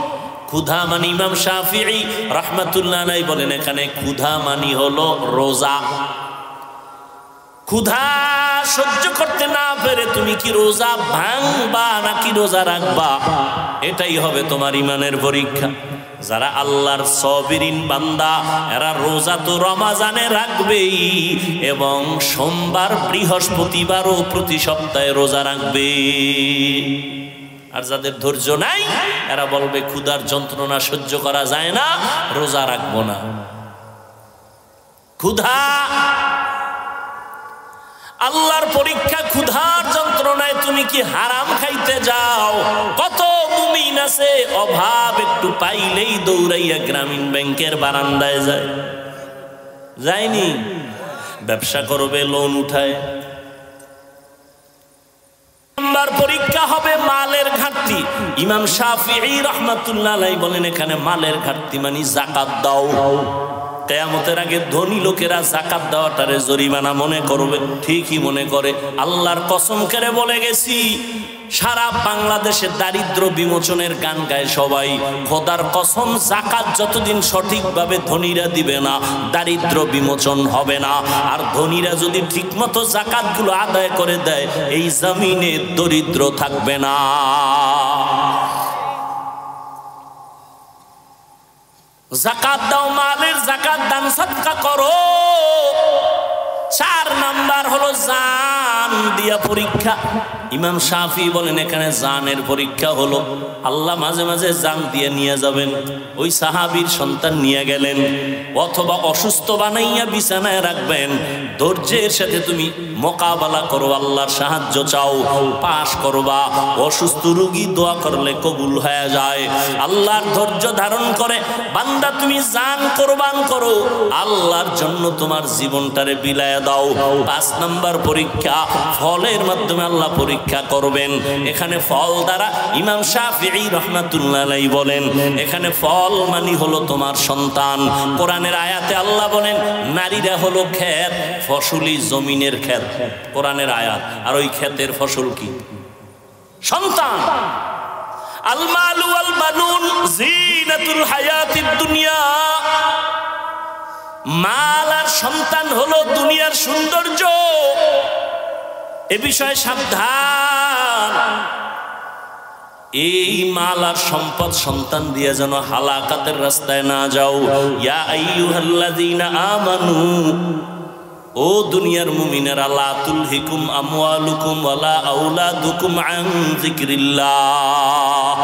ক্ষুধা মানে ইমাম শাফিঈ রাহমাতুল্লাহ আলাইহি বলেন এখানে ক্ষুধা মানে হলো রোজা। ক্ষুধা সহ্য করতে না পেরে তুমি কি রোজা ভাঙবা নাকি রোজা রাখবা? এটাই হবে তোমার ইমানের পরীক্ষা। যারা আল্লাহর সাবিরিন বান্দা এরা রোজা তো রমজানে রাখবেই, এবং সোমবার বৃহস্পতিবারও প্রতি সপ্তাহে রোজা রাখবে। আর যাদের ধৈর্য নাই এরা বলবে ক্ষুধার যন্ত্রণা সহ্য করা যায় না, রোজা রাখবো না। ক্ষুধা আল্লাহর পরীক্ষা। ক্ষুধার যন্ত্রণায় তুমি কি হারাম খাইতে যাও? কত মুমিন আছে অভাব একটু পাইলেই দৌড়াইয়া গ্রামীণ ব্যাংকের বারান্দায় যায়, যায়নি? ব্যবসা করবে লোন উঠায়। নাম্বার পরীক্ষা হবে মালের ঘাটতি। ইমাম শাফিঈ রাহমাতুল্লাহ আলাইহি বলেন এখানে মালের ঘাটতি মানে যাকাত দাও। কিয়ামতের আগে ধনী লোকেরা যাকাত দেওয়াটারে জরিমানা মনে করবে, ঠিকই মনে করে। আল্লাহর কসম করে বলে গেছি, সারা বাংলাদেশে দারিদ্র বিমোচনের গান গায় সবাই। খোদার কসম, যাকাত যতদিন সঠিকভাবে ধনীরা দিবে না, দারিদ্র বিমোচন হবে না। আর ধনীরা যদি ঠিকমতো যাকাতগুলো আদায় করে দেয়, এই জমিনে দরিদ্র থাকবে না। যাকাত দাও, মালের যাকাত দান সদকা করো। 4 নাম্বার হলো জান দিয়া পরীক্ষা। ইমাম শাফি বলেন এখানে জানের পরীক্ষা হলো, আল্লাহ মাঝে মাঝে জান দিয়ে নিয়ে যাবেন। ওই সাহাবীর সন্তান নিয়ে গেলেন, অথবা অসুস্থ বানাইয়া বিছানায় রাখবেন। ধৈর্যের সাথে তুমি মোকাবেলা করো, আল্লাহর সাহায্য চাও, পাশ করবা। অসুস্থ রোগী দোয়া করলে কবুল হয়ে যায়। আল্লাহর ধৈর্য ধারণ করে বান্দা তুমি জান কোরবান করো, আল্লাহর জন্য তোমার জীবনটারে বিলায় দাও। 5 নাম্বার পরীক্ষা, ফলের মাধ্যমে আল্লাহ পরীক্ষা করবেন। এখানে ফল দ্বারা ইমাম শাফিঈ রাহমাতুল্লাহ আলাইহি বলেন, এখানে ফল মানে হলো তোমার সন্তান। কোরআনের আয়াতে আল্লাহ বলেন নারীরা হলো ক্ষেত, ফসলি জমিনের ক্ষেত, কোরআনের আয়াত। আর ওই ক্ষেতের ফসল কি? সন্তান। আল মালু ওয়াল বানুন জিনাতুল হায়াতিদ দুনিয়া। মাল আর সন্তান হলো দুনিয়ার সৌন্দর্য। এ বিষয়ে সাবধান। এই মাল আর সম্পদ সন্তান দিয়ে যেন হালাকাতের রাস্তায় না যাও। ইয়া আইয়ুহাল্লাযীনা আমানু, ও দুনিয়ার মুমিনেরা, লা তুলহিকুম আমওয়ালুকুম ওয়ালা আওলাদুকুম আন যিকরিল্লাহ।